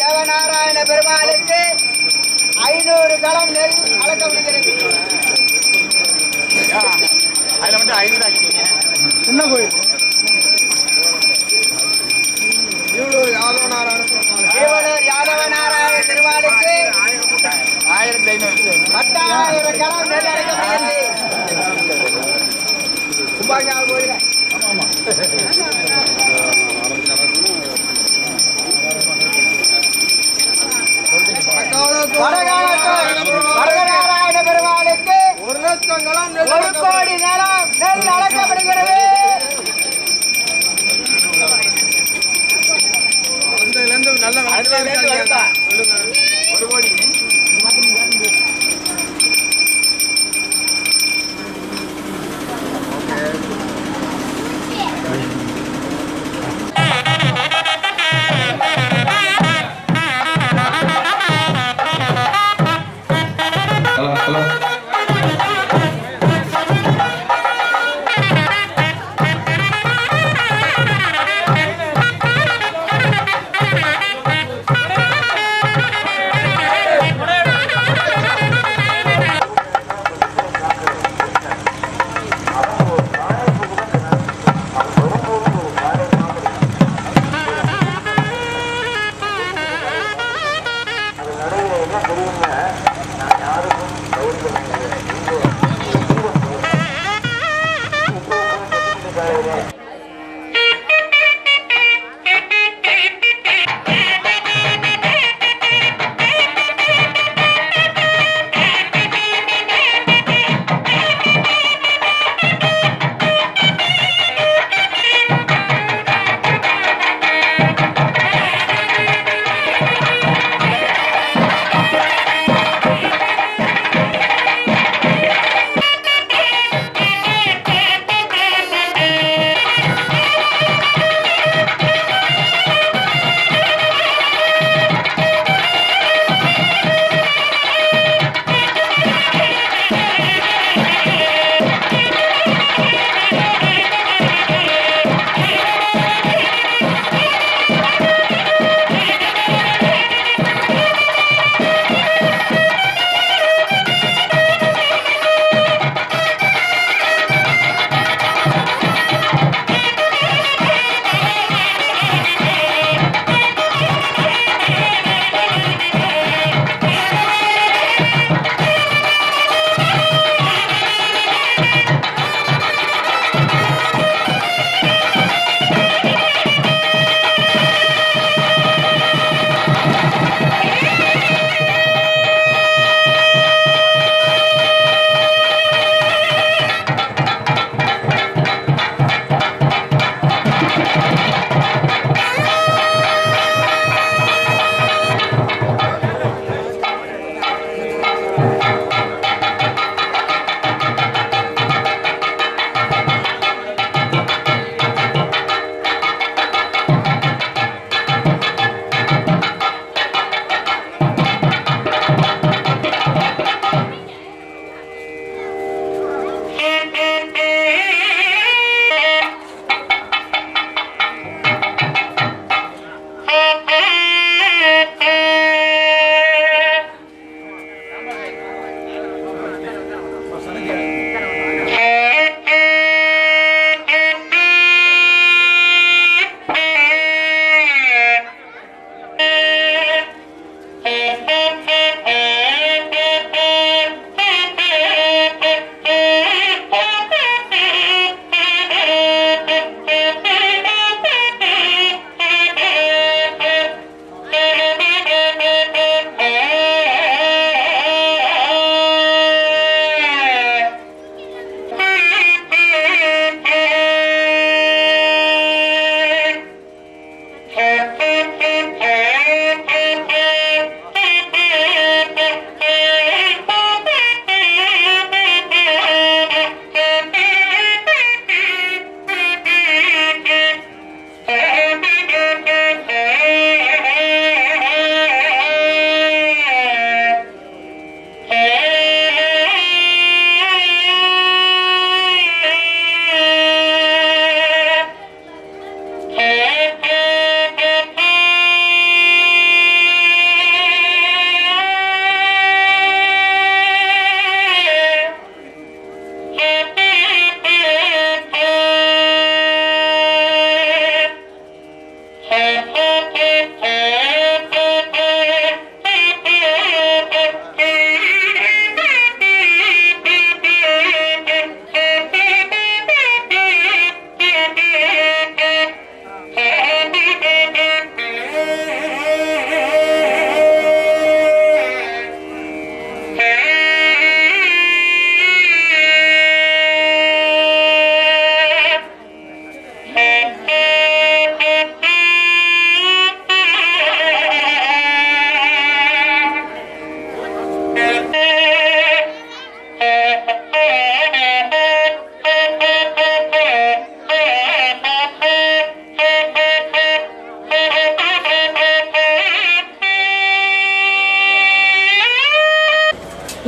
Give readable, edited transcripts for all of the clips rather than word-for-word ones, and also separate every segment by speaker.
Speaker 1: தேவநாராயண பெருமாளுக்கு 500 களம் நெல் அளக்கப்படுகிறது. அதுல மட்டும் 500 ஆக்கிட்டீங்க. என்ன கோயில்? ஈவலூர் யாதவ நாராயண பெருமாளுக்கு 1500 10,000 களம் நெல் அளக்கப்படுகிறது. கும்பாஞ்சால் கோயில். வரதநாராயண பெருமாளுக்கு 1,00,000 களம் 1 கோடி நிலம் நெல் அளக்கப்படுகிறது. நல்ல 1 கோடி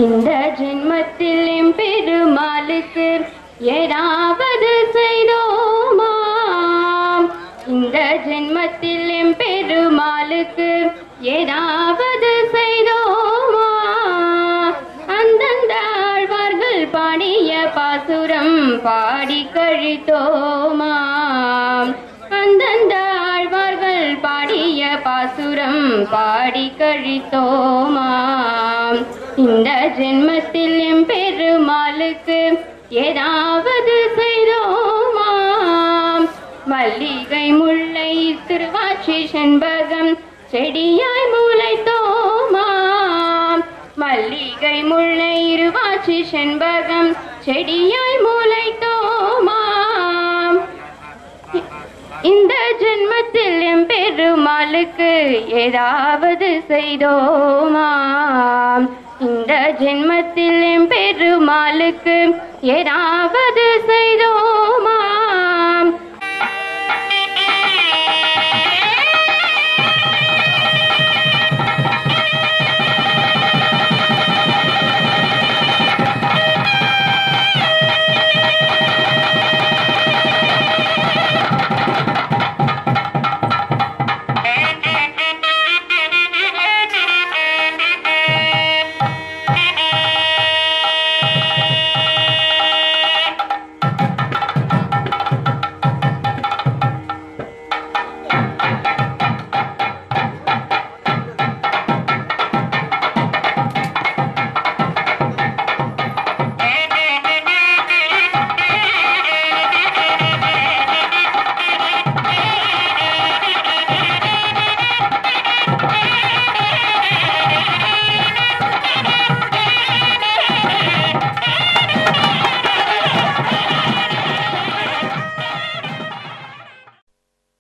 Speaker 2: இந்த ஜென்மத்தில் எம்பெருமாளுக்கு ஏதாவது செய்தோமா? இந்த ஜென்மத்தில் எம்பெருமாளுக்கு ஏதாவது செய்தோமா? அந்தந்த ஆழ்வார்கள் பாடிய பாசுரம் பாடி கழித்தோமா? அந்தந்த ஆழ்வார்கள் பாடிய பாசுரம் பாடி கழித்தோமா? இந்த ஜென்மத்தில் எம்பெருமாளுக்கு ஏதாவது செய்தோமா? மல்லிகை முல்லை திருவாச்சி செண்பகம் செடியாய் முளைத்தோமா? மல்லிகை முல்லை இருவாச்சி செண்பகம் செடியாய் முளைத்தோமா? இந்த ஜென்மத்தில் எம்பெருமாளுக்கு ஏதாவது செய்தோமா? இந்த ஜென்மத்தில் எம்பெருமாளுக்கு ஏதாவது செய்தோமா?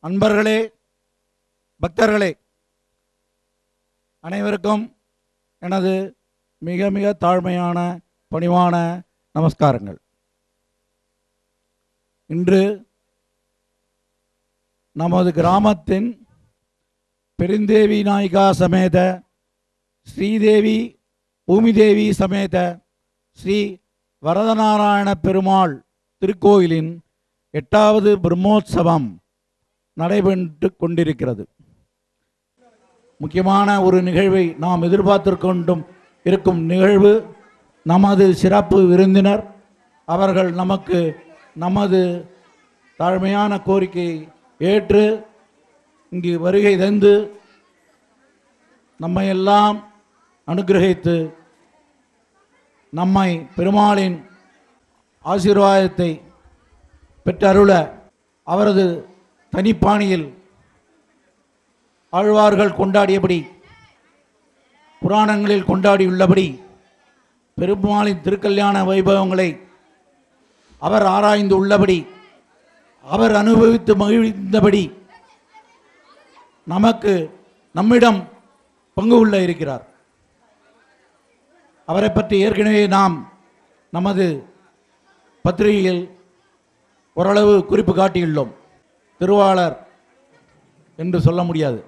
Speaker 3: அன்பர்களே, பக்தர்களே, அனைவருக்கும் எனது மிக மிக தாழ்மையான பணிவான நமஸ்காரங்கள். இன்று நமது கிராமத்தின் பெருந்தேவி நாயிகா சமேத ஸ்ரீதேவி பூமிதேவி சமேத ஸ்ரீ வரதநாராயண பெருமாள் திருக்கோயிலின் 8வது பிரம்மோற்சவம் நடைபெற்று கொண்டிருக்கிறது. முக்கியமான ஒரு நிகழ்வை நாம் எதிர்பார்த்து கொண்டும் இருக்கும் நிகழ்வு நமது சிறப்பு விருந்தினர் அவர்கள் நமது தாழ்மையான கோரிக்கையை ஏற்று இங்கு வருகை தந்து நம்மையெல்லாம் அனுகிரகித்து நம்மை பெருமாளின் ஆசீர்வாதத்தை பெற்றருள அவரது தனிப்பாணியில் ஆழ்வார்கள் கொண்டாடியபடி புராணங்களில் கொண்டாடியுள்ளபடி பெருமாளின் திருக்கல்யாண வைபவங்களை அவர் ஆராய்ந்து உள்ளபடி அவர் அனுபவித்து மகிழ்ந்தபடி நம்மிடம் பங்கு கொள்ள இருக்கிறார். அவரை பற்றி ஏற்கனவே நாம் நமது பத்திரிகையில் ஓரளவு குறிப்பு காட்டியுள்ளோம். திருவாளர் என்று சொல்ல முடியாது,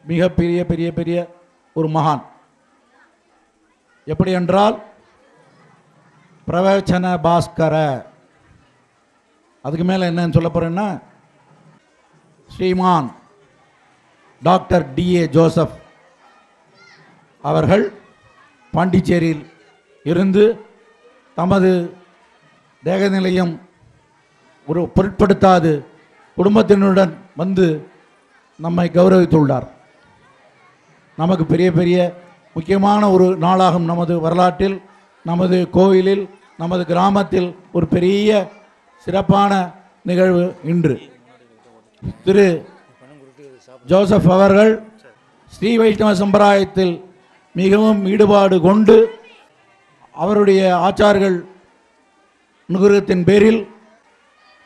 Speaker 3: மிக பெரிய பெரிய பெரிய ஒரு மகான். எப்படி என்றால் பிரவச்சன பாஸ்கர, அதுக்கு மேலே என்னன்னு சொல்ல போகிறேன்னா ஸ்ரீமான் டாக்டர் D.A. ஜோசப் அவர்கள் பாண்டிச்சேரியில் இருந்து தமது தேகநிலையம் ஒரு பொருட்படுத்தாது குடும்பத்தினருடன் வந்து நம்மை கௌரவித்துள்ளார். நமக்கு பெரிய பெரிய முக்கியமான ஒரு நாளாகும். நமது வரலாற்றில், நமது கோயிலில், நமது கிராமத்தில் ஒரு பெரிய சிறப்பான நிகழ்வு இன்று. திரு ஜோசப் அவர்கள் ஸ்ரீ வைஷ்ணவ சம்பிரதாயத்தில் மிகவும் ஈடுபாடு கொண்டு அவருடைய ஆச்சார்கள் அனுகிரகத்தின் பேரில்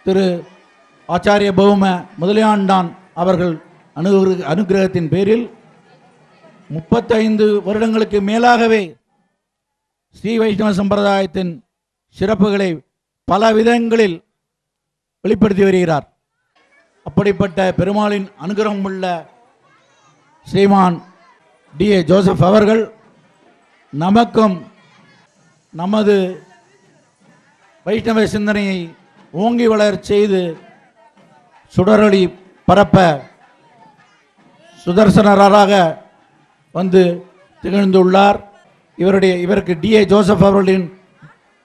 Speaker 3: திரு ஆச்சாரிய பௌம முதலியாண்டான் அவர்கள் அனுகிரகத்தின் பேரில் 35 வருடங்களுக்கு மேலாகவே ஸ்ரீ வைஷ்ணவ சம்பிரதாயத்தின் சிறப்புகளை பல விதங்களில் வெளிப்படுத்தி வருகிறார். அப்படிப்பட்ட பெருமாளின் அனுகிரகம் உள்ள ஸ்ரீமான் D.A. ஜோசப் அவர்கள் நமக்கும் நமது வைஷ்ணவ சிந்தனையை ஓங்கி வளரச் செய்து சுடரொளி பரப்ப சுதர்சனராக வந்து திகழ்ந்துள்ளார். இவருக்கு DA ஜோசப் அவர்களின்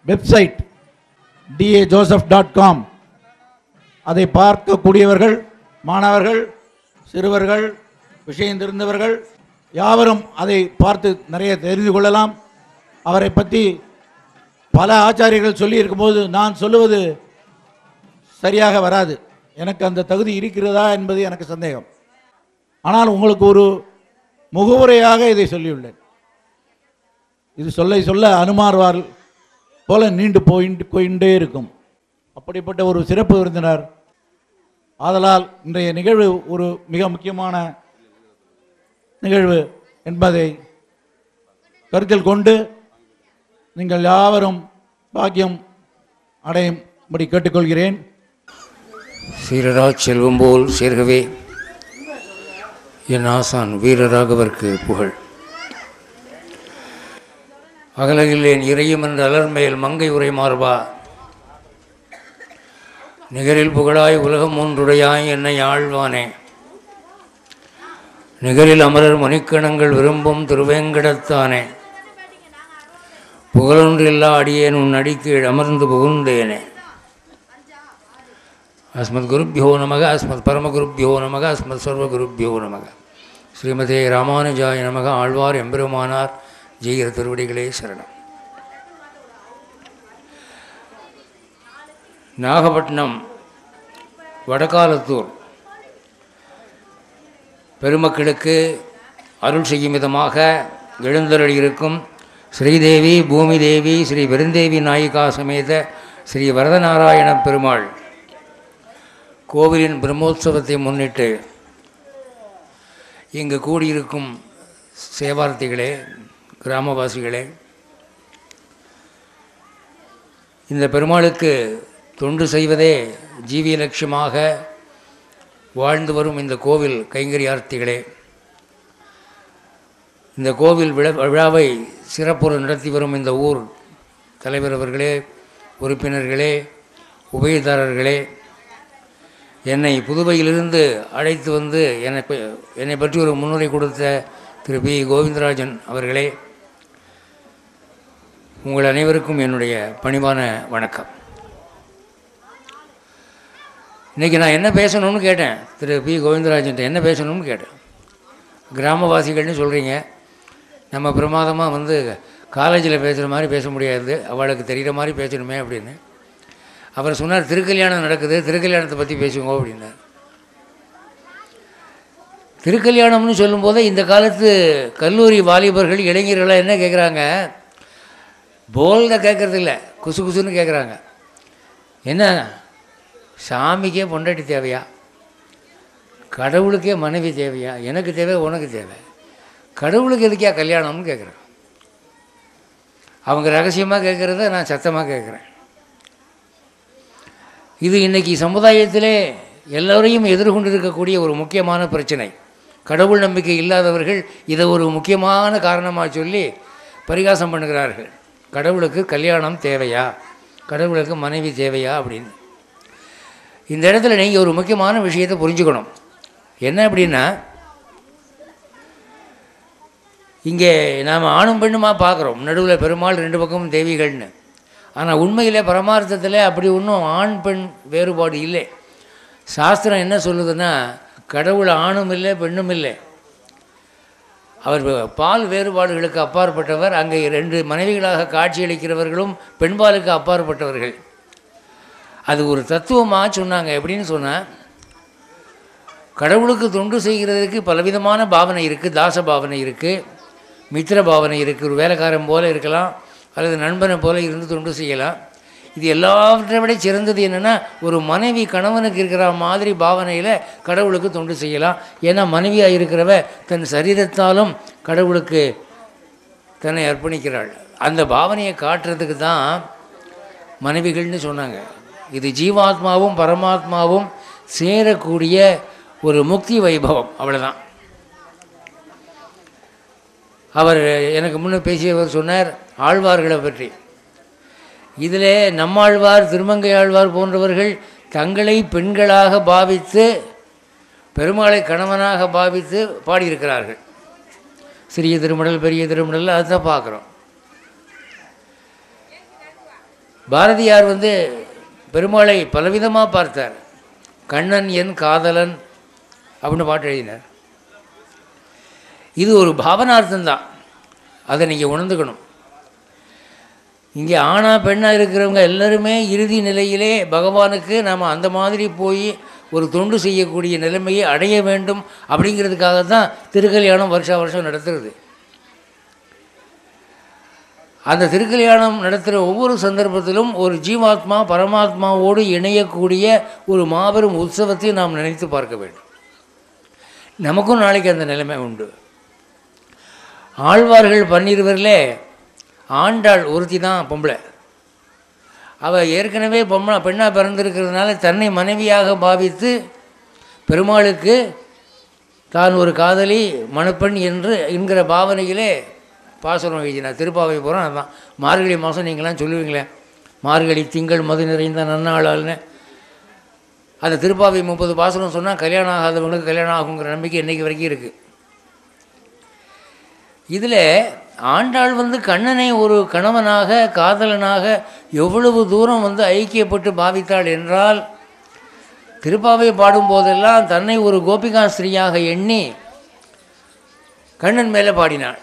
Speaker 3: வெப்சைட் dajoseph.com, அதை பார்க்கக்கூடியவர்கள், மாணவர்கள், சிறுவர்கள், விஷயம் தெரிந்தவர்கள் யாவரும் அதை பார்த்து நிறைய தெரிந்து கொள்ளலாம். அவரை பற்றி பல ஆச்சாரியர்கள் சொல்லி இருக்கும்போது நான் சொல்லுவது சரியாக வராது. எனக்கு அந்த தகுதி இருக்கிறதா என்பது எனக்கு சந்தேகம். ஆனால் உங்களுக்கு ஒரு முகவுரையாக இதை சொல்லியுள்ளேன். இது சொல்ல சொல்ல அனுமார்வார் போல நீண்டு போயிட்டே இருக்கும். அப்படிப்பட்ட ஒரு சிறப்பு விருந்தினர். ஆதலால் இன்றைய நிகழ்வு ஒரு மிக முக்கியமான நிகழ்வு என்பதை கருத்தில் கொண்டு நீங்கள் யாவரும் பாக்கியம் அடையும்படி கேட்டுக்கொள்கிறேன்.
Speaker 4: சீரராஜ் செல்வம் போல் சேர்கவே என் ஆசான் வீரராகவர்க்கு புகழ். அகலகில்லேன் இறையும் என்ற அலர்மேல் மங்கை உரை மார்பா, நிகரில் புகழாய் உலகம் ஒன்றுடையாய் என்னை ஆழ்வானே, நிகரில் அமரர் மணிக்கணங்கள் விரும்பும் திருவேங்கடத்தானே, புகழொன்றில்லா அடியேன் உன் அடிக்கீழ் அமர்ந்து புகுந்தேனே. அஸ்மத் குருப்பியோ நமக, அஸ்மத் பரமகுருப்பியோ நமக, அஸ்மத் சர்வகுருப்பியோ நமக. ஸ்ரீமதே ராமானுஜாய நமக. ஆழ்வார் எம்பெருமானார் ஜெயிர திருவடிகளே சரணம். நாகப்பட்டினம் வடகாலத்தூர் பெருமக்களுக்கு அருள் செய்யும் விதமாக எழுந்தருளியிருக்கும் ஸ்ரீதேவி பூமி தேவி ஸ்ரீ பெருந்தேவி நாயிகா சமேத ஸ்ரீ வரதநாராயண பெருமாள் கோவிலின் பிரம்மோற்சவத்தை முன்னிட்டு இங்கு கூடியிருக்கும் சேவார்த்திகளே, கிராமவாசிகளே, இந்த பெருமாளுக்கு தொண்டு செய்வதே ஜீவிய லட்சியமாக வாழ்ந்து வரும் இந்த கோவில் கைங்கரியார்த்திகளே, இந்த கோவில் விழாவை சிறப்புற நடத்தி வரும் இந்த ஊர் தலைவர் அவர்களே, உறுப்பினர்களே, உபயதாரர்களே, என்னை புதுவையிலிருந்து அழைத்து வந்து என்னை பற்றி ஒரு முன்னுரை கொடுத்த திரு பி. கோவிந்தராஜன் அவர்களே, உங்கள் அனைவருக்கும் என்னுடைய பணிவான வணக்கம். இன்றைக்கி நான் என்ன பேசணும்னு கேட்டேன். திரு பி. கோவிந்தராஜன் என்ன பேசணும்னு கேட்டேன். கிராமவாசிகள்னு சொல்கிறீங்க, நம்ம பிரமாதமாக வந்து காலேஜில் பேசுகிற மாதிரி பேச முடியாது, அவளுக்கு தெரிகிற மாதிரி பேசணுமே அப்படின்னு. அவர் சொன்னார், திருக்கல்யாணம் நடக்குது, திருக்கல்யாணத்தை பற்றி பேசுவோங்க அப்படின்னார். திருக்கல்யாணம்னு சொல்லும்போது இந்த காலத்து கல்லூரி வாலிபர்கள், இளைஞர்கள்லாம் என்ன கேட்குறாங்க, போல்டாக கேட்குறது இல்லை, குசு குசுன்னு கேட்குறாங்க. என்ன, சாமிக்கே பொண்டாட்டி தேவையா, கடவுளுக்கே மனைவி தேவையா, எனக்கு தேவை, உனக்கு தேவை, கடவுளுக்கு எதுக்கியா கல்யாணம்னு கேட்குறேன். அவங்க ரகசியமாக கேட்குறத நான் சத்தமாக கேட்குறேன். இது இன்றைக்கி சமுதாயத்திலே எல்லோரையும் எதிர்கொண்டிருக்கக்கூடிய ஒரு முக்கியமான பிரச்சனை. கடவுள் நம்பிக்கை இல்லாதவர்கள் இதை ஒரு முக்கியமான காரணமாக சொல்லி பரிகாசம் பண்ணுகிறார்கள். கடவுளுக்கு கல்யாணம் தேவையா, கடவுளுக்கு மனைவி தேவையா அப்படின்னு. இந்த இடத்துல நீங்கள் ஒரு முக்கியமான விஷயத்தை புரிஞ்சுக்கணும். என்ன அப்படின்னா, இங்கே நாம் ஆணும் பெண்ணுமா பார்க்குறோம், நடுவில் பெருமாள், ரெண்டு பக்கமும் தேவிகள்னு. ஆனால் உண்மையில் பரமார்த்தத்தில் அப்படி ஒன்றும் ஆண் பெண் வேறுபாடு இல்லை. சாஸ்திரம் என்ன சொல்லுதுன்னா, கடவுள் ஆணும் இல்லை பெண்ணும் இல்லை, அவர் பால் வேறுபாடுகளுக்கு அப்பாற்பட்டவர். அங்கே ரெண்டு மனைவிகளாக காட்சியளிக்கிறவர்களும் பெண்பாலுக்கு அப்பாற்பட்டவர்கள். அது ஒரு தத்துவமாக சொன்னாங்க. எப்படின்னு சொன்னால், கடவுளுக்கு தொண்டு செய்கிறதுக்கு பலவிதமான பாவனை இருக்குது. தாச பாவனை இருக்குது, மித்திர பாவனை இருக்குது, ஒரு வேலைக்காரன் போல இருக்கலாம், அல்லது நண்பனை போல இருந்து தொண்டு செய்யலாம். இது எல்லாவற்றை விட சிறந்தது என்னென்னா, ஒரு மனைவி கணவனுக்கு இருக்கிற மாதிரி பாவனையில் கடவுளுக்கு தொண்டு செய்யலாம். ஏன்னா மனைவியாக இருக்கிறவ தன் சரீரத்தாலும் கடவுளுக்கு தன்னை அர்ப்பணிக்கிறாள். அந்த பாவனையை காட்டுறதுக்கு தான் மனைவிகள்னு சொன்னாங்க. இது ஜீவாத்மாவும் பரமாத்மாவும் சேரக்கூடிய ஒரு முக்தி வைபவம், அவ்வளோதான். அவர் எனக்கு முன்னே பேசியவர் சொன்னார் ஆழ்வார்களை பற்றி. இதில் நம்மாழ்வார், திருமங்கை ஆழ்வார் போன்றவர்கள் தங்களை பெண்களாக பாவித்து பெருமாளை கணவனாக பாவித்து பாடியிருக்கிறார்கள். சிறிய திருமடல், பெரிய திருமடல், அதுதான் பார்க்குறோம். பாரதியார் பெருமாளை பலவிதமாக பார்த்தார். கண்ணன் என் காதலன் அப்படின்னு பாட்டு எழுதினார். இது ஒரு பாவனார்த்தம்தான், அதை நீங்கள் உணர்ந்துக்கணும். இங்கே ஆணா பெண்ணாக இருக்கிறவங்க எல்லாருமே இறுதி நிலையிலே பகவானுக்கு நாம் அந்த மாதிரி போய் ஒரு தொண்டு செய்யக்கூடிய நிலைமையை அடைய வேண்டும் அப்படிங்கிறதுக்காக தான் திருக்கல்யாணம் வருஷா வருஷம் நடத்துறது. அந்த திருக்கல்யாணம் நடத்துகிற ஒவ்வொரு சந்தர்ப்பத்திலும் ஒரு ஜீவாத்மா பரமாத்மாவோடு இணையக்கூடிய ஒரு மாபெரும் உற்சவத்தை நாம் நினைத்து பார்க்க வேண்டும். நமக்கும் நாளைக்கு அந்த நிலைமை உண்டு. ஆழ்வார்கள் 12 ஆண்டாள் ஒருத்தி தான் பொம்பளை. அவள் ஏற்கனவே பெண்ணாக பிறந்திருக்கிறதுனால தன்னை மனைவியாக பாவித்து பெருமாளுக்கு தான் ஒரு காதலி மணப்பெண் என்கிற பாவனையிலே பாசுரம் எழுதினார். திருப்பாவை போகிறோம். அதுதான் மார்கழி மாதம் நீங்களாம் சொல்லுவீங்களே, மார்கழி திங்கள் மது நிறைந்த நன்னாளால்னு. அந்த திருப்பாவை 30 பாசுரம் சொன்னால் கல்யாணம் ஆகாதவங்களுக்கு கல்யாணம் ஆகுங்கிற நம்பிக்கை இன்றைக்கு வரைக்கும் இருக்குது. இதில் ஆண்டாள் கண்ணனை ஒரு கணவனாக காதலனாக எவ்வளவு தூரம் ஐக்கியப்பட்டு பாவித்தாள் என்றால், திருப்பாவை பாடும்போதெல்லாம் தன்னை ஒரு கோபிகா ஸ்திரீயாக எண்ணி கண்ணன் மேலே பாடினாள்.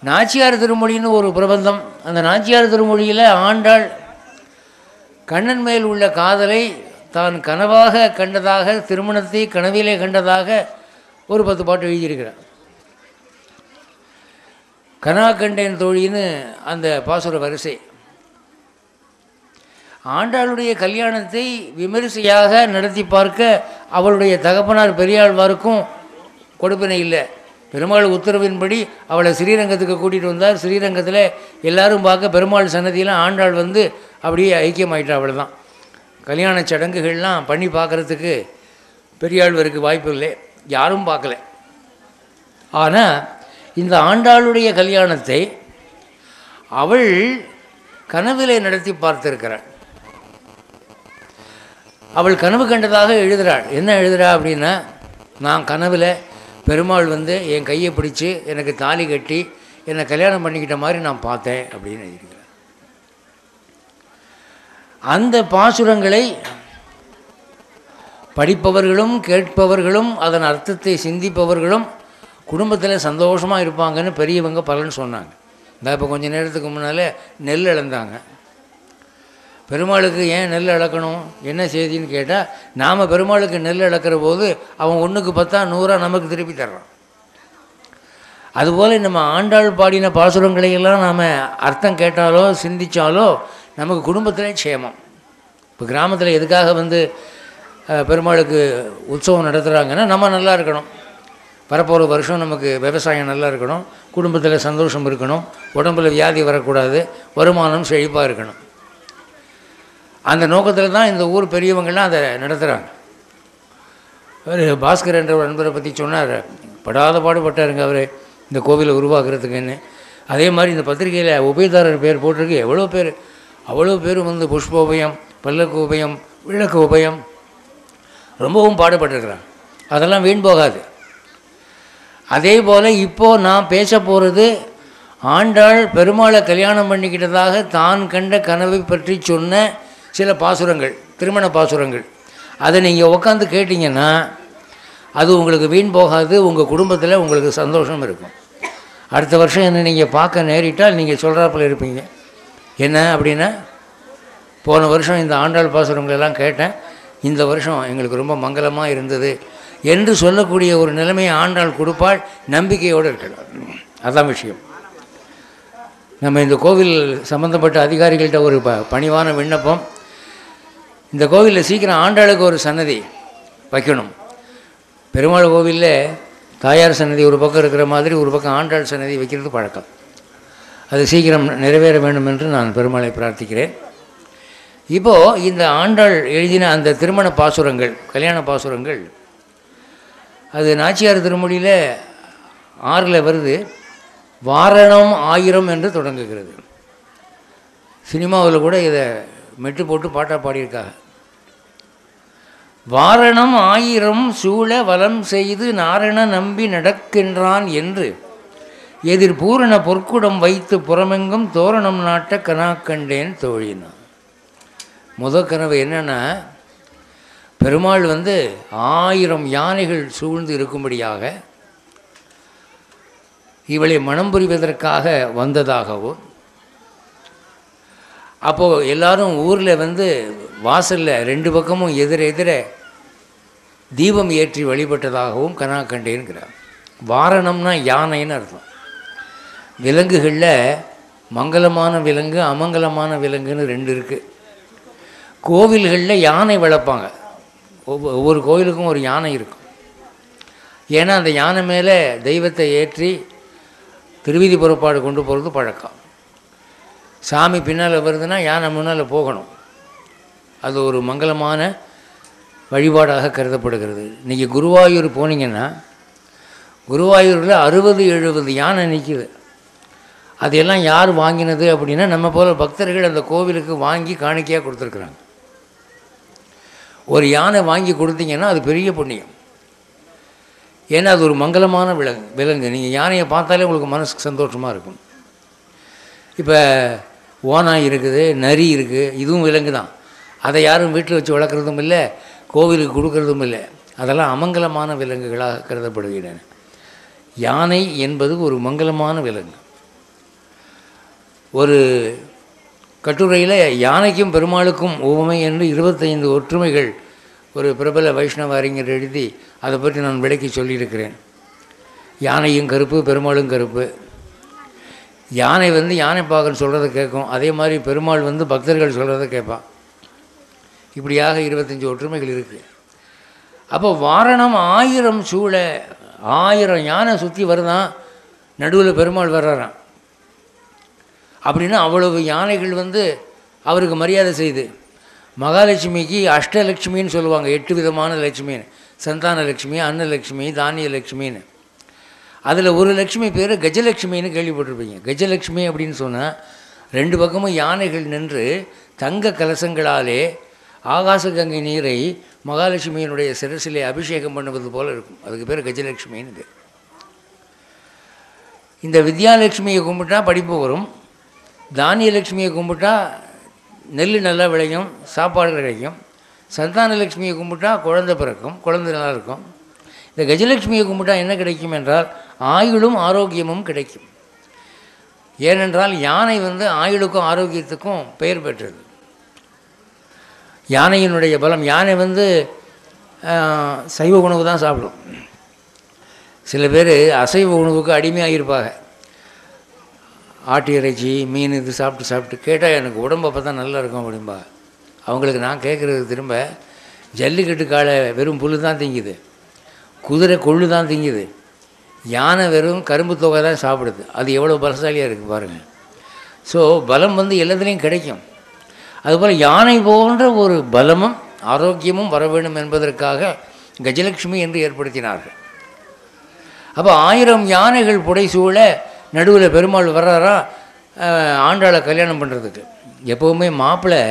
Speaker 4: நாச்சியார் திருமொழின்னு ஒரு பிரபந்தம். அந்த நாச்சியார் திருமொழியில் ஆண்டாள் கண்ணன் மேல் உள்ள காதலை தான் கனவாக கண்டதாக, திருமணத்தை கனவிலே கண்டதாக ஒரு 10 பாட்டு எழுதியிருக்கிறார். கனா கண்டேன் தோழின்னு அந்த பாசுர வரிசை. ஆண்டாளுடைய கல்யாணத்தை விமரிசையாக நடத்தி பார்க்க அவளுடைய தகப்பனார் பெரியாழ்வாருக்கும் கொடுப்பினை இல்லை. பெருமாள் உத்தரவின்படி அவளை ஸ்ரீரங்கத்துக்கு கூட்டிகிட்டு வந்தார். ஸ்ரீரங்கத்தில் எல்லாரும் பார்க்க பெருமாள் சன்னதியில் ஆண்டாள் அப்படியே ஐக்கியமாயிட்டா. அவள் தான் கல்யாண சடங்குகள்லாம் பண்ணி பார்க்குறதுக்கு பெரியாழ்வருக்கு வாய்ப்பு இல்லை, யாரும் பார்க்கல. ஆனால் இந்த ஆண்டாளுடைய கல்யாணத்தை அவள் கனவிலே நடத்தி பார்த்திருக்கிறாள். அவள் கனவு கண்டதாக எழுதுகிறாள். என்ன எழுதுகிறா அப்படின்னா, நான் கனவில் பெருமாள் என் கையை பிடிச்சி எனக்கு தாலி கட்டி என்னை கல்யாணம் பண்ணிக்கிட்ட மாதிரி நான் பார்த்தேன் அப்படின்னு எழுதியிருக்கிறார். அந்த பாசுரங்களை படிப்பவர்களும் கேட்பவர்களும் அதன் அர்த்தத்தை சிந்திப்பவர்களும் குடும்பத்தில் சந்தோஷமாக இருப்பாங்கன்னு பெரியவங்க பலன்னு சொன்னாங்க. இப்போ கொஞ்சம் நேரத்துக்கு முன்னால் நெல் இழந்தாங்க. பெருமாளுக்கு ஏன் நெல் இழக்கணும், என்ன செய்தின்னு கேட்டால், நாம் பெருமாளுக்கு நெல் இழக்கிற போது அவன் 1க்கு 10 100 நமக்கு திருப்பி தர்றான். அதுபோல் நம்ம ஆண்டாள் பாடின பாசுரங்களையெல்லாம் நாம் அர்த்தம் கேட்டாலோ சிந்தித்தாலோ நமக்கு குடும்பத்திலே க்ஷேமம். இப்போ கிராமத்தில் எதுக்காக பெருமாளுக்கு உற்சவம் நடத்துகிறாங்கன்னா, நம்ம நல்லா இருக்கணும், வரப்போகிற வருஷம் நமக்கு விவசாயம் நல்லா இருக்கணும், குடும்பத்தில் சந்தோஷம் இருக்கணும், உடம்பில் வியாதி வரக்கூடாது, வருமானம் செழிப்பாக இருக்கணும். அந்த நோக்கத்தில் தான் இந்த ஊர் பெரியவங்கள்லாம் அதை நடத்துகிறாங்க. பாஸ்கர் என்ற ஒரு நண்பரை பற்றி சொன்னார். படாத பாடுபட்டாருங்க அவர் இந்த கோவிலை உருவாக்குறதுக்குன்னு. அதே மாதிரி இந்த பத்திரிகையில் உபயதாரர் பேர் போட்டிருக்கு. அவ்வளோ பேர் புஷ்போபயம், பல்லக்கு உபயம், விளக்கு உபயம் ரொம்பவும் பாடுபட்டிருக்கிறாங்க. அதெல்லாம் வீண் போகாது. அதே போல் இப்போது நான் பேச போகிறது ஆண்டாள் பெருமாளை கல்யாணம் பண்ணிக்கிட்டதாக தான் கண்ட கனவை பற்றி சொன்ன சில பாசுரங்கள், திருமண பாசுரங்கள். அதை நீங்கள் உட்காந்து கேட்டிங்கன்னா அது உங்களுக்கு வீண் போகாது. உங்கள் குடும்பத்தில் உங்களுக்கு சந்தோஷம் இருக்கும். அடுத்த வருஷம் என்ன நீங்கள் பார்க்க நேரிட்டால் நீங்கள் சொல்கிறாப்பில் இருப்பீங்க. என்ன அப்படின்னா, போன வருஷம் இந்த ஆண்டாள் பாசுரங்களெல்லாம் கேட்டேன், இந்த வருஷம் எங்களுக்கு ரொம்ப மங்களமாக இருந்தது என்று சொல்லக்கூடிய ஒரு நிலைமையை ஆண்டாள் கொடுப்பாள். நம்பிக்கையோடு இருக்கலாம். அதுதான் விஷயம். நம்ம இந்த கோவில் சம்பந்தப்பட்ட அதிகாரிகள்கிட்ட ஒரு பணிவான விண்ணப்பம், இந்த கோவிலில் சீக்கிரம் ஆண்டாளுக்கு ஒரு சன்னதி வைக்கணும். பெருமாள் கோவிலில் தாயார் சன்னதி ஒரு பக்கம் இருக்கிற மாதிரி ஒரு பக்கம் ஆண்டாள் சன்னதி வைக்கிறது பழக்கம். அது சீக்கிரம் நிறைவேற வேண்டும் என்று நான் பெருமாளை பிரார்த்திக்கிறேன். இப்போது இந்த ஆண்டாள் எழுதின அந்த திருமண பாசுரங்கள், கல்யாண பாசுரங்கள், அது நாச்சியார் திருமொழியில் 6 வருது. வாரணம் 1000 என்று தொடங்குகிறது. சினிமாவில் கூட இதை மெட்டு போட்டு பாட்டாக பாடியிருக்காங்க. வாரணம் 1000 சூழ வலம் செய்து நாரண நம்பி நடக்கின்றான் என்று எதிர்பூரண பொற்குடம் வைத்து புறமெங்கும் தோரணம் நாட்ட கனா கண்டேன் தோழினான். கனவு என்னென்னா, பெருமாள் 1000 யானைகள் சூழ்ந்து இருக்கும்படியாக இவளை மனம் புரிவதற்காக வந்ததாகவும், அப்போது எல்லாரும் ஊரில் வாசலில் 2 பக்கமும் எதிர தீபம் ஏற்றி வழிபட்டதாகவும் கனா கண்டேன்கிறார். வாரணம்னா யானைன்னு அர்த்தம். விலங்குகளில் மங்களமான விலங்கு, அமங்கலமான விலங்குன்னு 2 இருக்குது. கோவில்களில் யானை வளர்ப்பாங்க. ஒவ்வொரு கோவிலுக்கும் ஒரு யானை இருக்கும். ஏன்னா அந்த யானை மேலே தெய்வத்தை ஏற்றி திருவீதி புறப்பாடு கொண்டு போகிறது பழக்கம். சாமி பின்னால் வருதுன்னா யானை முன்னால் போகணும். அது ஒரு மங்களமான வழிபாடாக கருதப்படுகிறது. இன்றைக்கி குருவாயூர் போனீங்கன்னா குருவாயூரில் 60-70 யானை நிற்கிது. அதையெல்லாம் யார் வாங்கினது அப்படின்னா, நம்ம போல பக்தர்கள் அந்த கோவிலுக்கு வாங்கி காணிக்கையாக கொடுத்துருக்குறாங்க. ஒரு யானை வாங்கி கொடுத்தீங்கன்னா அது பெரிய புண்ணியம். ஏன்னா அது ஒரு மங்களமான விலங்கு. நீங்கள் யானையை பார்த்தாலே உங்களுக்கு மனசுக்கு சந்தோஷமாக இருக்கும். இப்போ ஓனாய் இருக்குது, நரி இருக்குது, இதுவும் விலங்கு தான். அதை யாரும் வீட்டில் வச்சு வளர்க்குறதும் இல்லை, கோவிலுக்கு கொடுக்கறதும் இல்லை. அதெல்லாம் அமங்கலமான விலங்குகளாக கருதப்படுகின்றன. யானை என்பது ஒரு மங்களமான விலங்கு. ஒரு கட்டுரையில் யானைக்கும் பெருமாளுக்கும் உவமை என்று 25 ஒற்றுமைகள் ஒரு பிரபல வைஷ்ணவ அறிஞர் எழுதி அதை பற்றி நான் விளக்கி சொல்லியிருக்கிறேன். யானையும் கருப்பு, பெருமாளும் கருப்பு. யானை யானை பாகன் சொல்கிறத கேட்கும், அதே மாதிரி பெருமாள் பக்தர்கள் சொல்கிறத கேட்பான். இப்படியாக 25 ஒற்றுமைகள் இருக்குது. அப்போ வாரணம் 1000 சூழ 1000 யானை சுற்றி வருதான், நடுவில் பெருமாள் வர்றாராம். அப்படின்னா அவ்வளவு யானைகள் அவருக்கு மரியாதை செய்து, மகாலட்சுமிக்கு அஷ்டலட்சுமின்னு சொல்லுவாங்க. 8 விதமான லட்சுமின்னு. சந்தான லட்சுமி, அன்னலட்சுமி, தானிய லட்சுமின்னு. அதில் ஒரு லட்சுமி பேர் கஜலட்சுமின்னு கேள்விப்பட்டிருப்பீங்க. கஜலட்சுமி அப்படின்னு சொன்னால் 2 பக்கமும் யானைகள் நின்று தங்க கலசங்களாலே ஆகாச கங்கை நீரை மகாலட்சுமியினுடைய சிரசிலே அபிஷேகம் பண்ணுவது போல் இருக்கும். அதுக்கு பேர் கஜலட்சுமின்னு பேர். இந்த வித்யாலட்சுமியை கும்பிட்டா படிப்பு வரும், தானிய லட்சுமியை கும்பிட்டா நெல் நல்லா விளையும், சாப்பாடு கிடைக்கும். சந்தான லட்சுமியை கும்பிட்டா குழந்தை பிறக்கும், குழந்தை நல்லா இருக்கும். இந்த கஜலட்சுமியை கும்பிட்டா என்ன கிடைக்கும் என்றால் ஆயுளும் ஆரோக்கியமும் கிடைக்கும். ஏனென்றால் யானை ஆயுளுக்கும் ஆரோக்கியத்துக்கும் பெயர் பெற்றது. யானையினுடைய பலம். யானை சைவ உணவு தான் சாப்பிடும். சில பேர் அசைவ உணவுக்கு அடிமையாக இருப்பாங்க. ஆட்டு இறைச்சி, மீன் இது சாப்பிட்டு கேட்டால் எனக்கு உடம்பு அப்போ தான் நல்லா இருக்கும் அப்படின்பா. அவங்களுக்கு நான் கேட்குறது திரும்ப, ஜல்லிக்கட்டு காலை வெறும் புல் தான் திங்குது, குதிரை கொள்ளு தான் திங்குது, யானை வெறும் கரும்பு தொகை தான் சாப்பிடுது. அது எவ்வளோ பலசாலியாக இருக்குது பாருங்கள். ஸோ பலம் எல்லாத்துலேயும் கிடைக்கும். அதுபோல் யானை போன்ற ஒரு பலமும் ஆரோக்கியமும் வர வேண்டும் என்பதற்காக கஜலட்சுமி என்று ஏற்படுத்தினார்கள். அப்போ 1000 யானைகள் புடைசூழ நடுவில் பெருமாள் வர்றாரா ஆண்டாளை கல்யாணம் பண்ணுறதுக்கு. எப்போவுமே மாப்பிள்ளை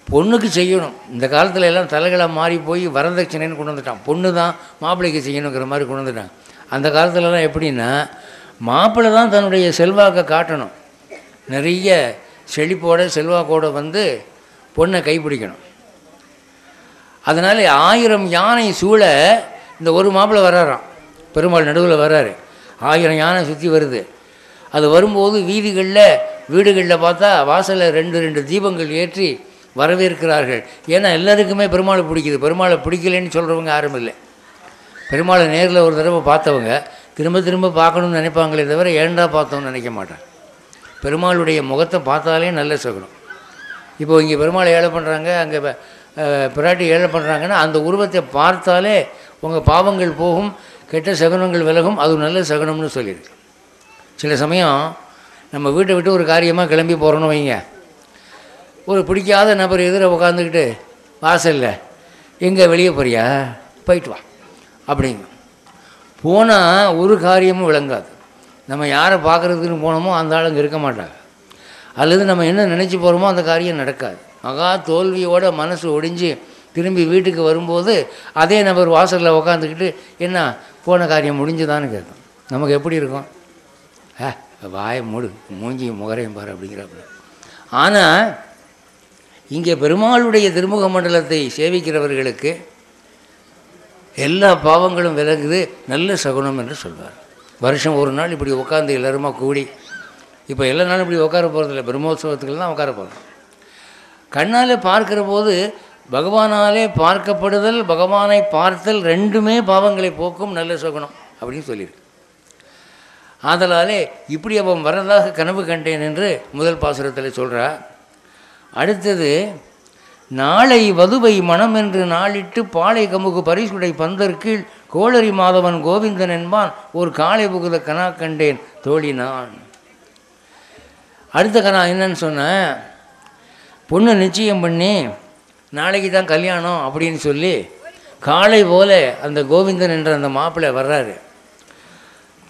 Speaker 4: பொண்ணுக்கு செய்யணும். இந்த காலத்தில் எல்லாம் தலைகளாக மாறி போய் வரதட்சணைன்னு கொண்டு வந்துட்டான். பொண்ணு தான் மாப்பிள்ளைக்கு செய்யணுங்கிற மாதிரி கொண்டு வந்துட்டான். அந்த காலத்துலலாம் எப்படின்னா, மாப்பிள்ளை தான் தன்னுடைய செல்வாக்கை காட்டணும். நிறைய செழிப்போட செல்வாக்கோடு பொண்ணை கைப்பிடிக்கணும். அதனால் 1000 யானை சூழ இந்த ஒரு மாப்பிள்ளை வர்றாராம். பெருமாள் நடுவில் வர்றாரு, 1000 யானை சுற்றி வருது. அது வரும்போது வீடுகளில் பார்த்தா வாசலில் 2 தீபங்கள் ஏற்றி வரவேற்கிறார்கள். ஏன்னா எல்லாருக்குமே பெருமாளை பிடிக்குது. பெருமாளை பிடிக்கலைன்னு சொல்கிறவங்க யாரும் இல்லை. பெருமாளை நேரில் ஒரு தடவை பார்த்தவங்க திரும்ப திரும்ப பார்க்கணுன்னு நினைப்பாங்களே தவிர ஏண்டா பார்த்தோன்னு நினைக்க மாட்டாங்க. பெருமாளுடைய முகத்தை பார்த்தாலே நல்ல சகுனம். இப்போ இங்கே பெருமாளை ஏழை பண்ணுறாங்க, அங்கே பிராட்டி ஏழை பண்ணுறாங்கன்னா அந்த உருவத்தை பார்த்தாலே உங்கள் பாவங்கள் போகும், கெட்ட சகுனங்கள் விலகும், அது நல்ல சகுனம்னு சொல்லியிருக்கு. சில சமயம் நம்ம வீட்டை விட்டு ஒரு காரியமாக கிளம்பி போகிறோன்னு வைங்க, ஒரு பிடிக்காத நபர் எதிர உட்காந்துக்கிட்டு வாசலில் எங்கே வெளியே போறியா, போயிட்டு வா அப்படிங்க. போனால் ஒரு காரியமும் விளங்காது. நம்ம யாரை பார்க்குறதுக்குன்னு போனோமோ அந்த ஆளுங்க இருக்க மாட்டாங்க, அல்லது நம்ம என்ன நினச்சி போகிறோமோ அந்த காரியம் நடக்காது. மகா தோல்வியோட மனசு ஒடிஞ்சு திரும்பி வீட்டுக்கு வரும்போது அதே நபர் வாசலில் உக்காந்துக்கிட்டு என்ன போன காரியம் முடிஞ்சுதான்னு கேட்கும். நமக்கு எப்படி இருக்கும்? வாயை மூடு, மூஞ்சி முகரையும் பாரு அப்படிங்கிறப்ப. ஆனால் இங்கே பெருமாளுடைய திருமுக மண்டலத்தை சேவிக்கிறவர்களுக்கு எல்லா பாவங்களும் விலகுது, நல்ல சகுனம் என்று சொல்வார். வருஷம் ஒரு நாள் இப்படி உட்காந்து எல்லாருமா கூடி, இப்போ எல்லா நாளும் இப்படி உட்கார போகிறதில்ல, பிரம்மோற்சவத்துக்கு தான் உட்கார போகிறோம். கண்ணால் பார்க்கிற போது பகவானாலே பார்க்கப்படுதல், பகவானை பார்த்தல் ரெண்டுமே பாவங்களை போக்கும், நல்ல சகுனம் அப்படின்னு சொல்லியிருக்கு. ஆதலாலே இப்படி அவன் வரதாக கனவு கண்டேன் என்று முதல் பாசுரத்தில் சொல்கிறார். அடுத்தது, நாளை வதுவை மனம் என்று நாளிட்டு பாளை கமுகு பரிசுடை பந்தற்கீழ் கோளரி மாதவன் கோவிந்தன் என்பான் ஒரு காளை புகுத கனா கண்டேன் தோழி நான். அடுத்த கனா என்னன்னு சொன்னேன், பொண்ணு நிச்சயம் பண்ணி நாளைக்கு தான் கல்யாணம் அப்படின்னு சொல்லி காளை போல அந்த கோவிந்தன் என்ற அந்த மாப்பிள்ளை வர்றாரு.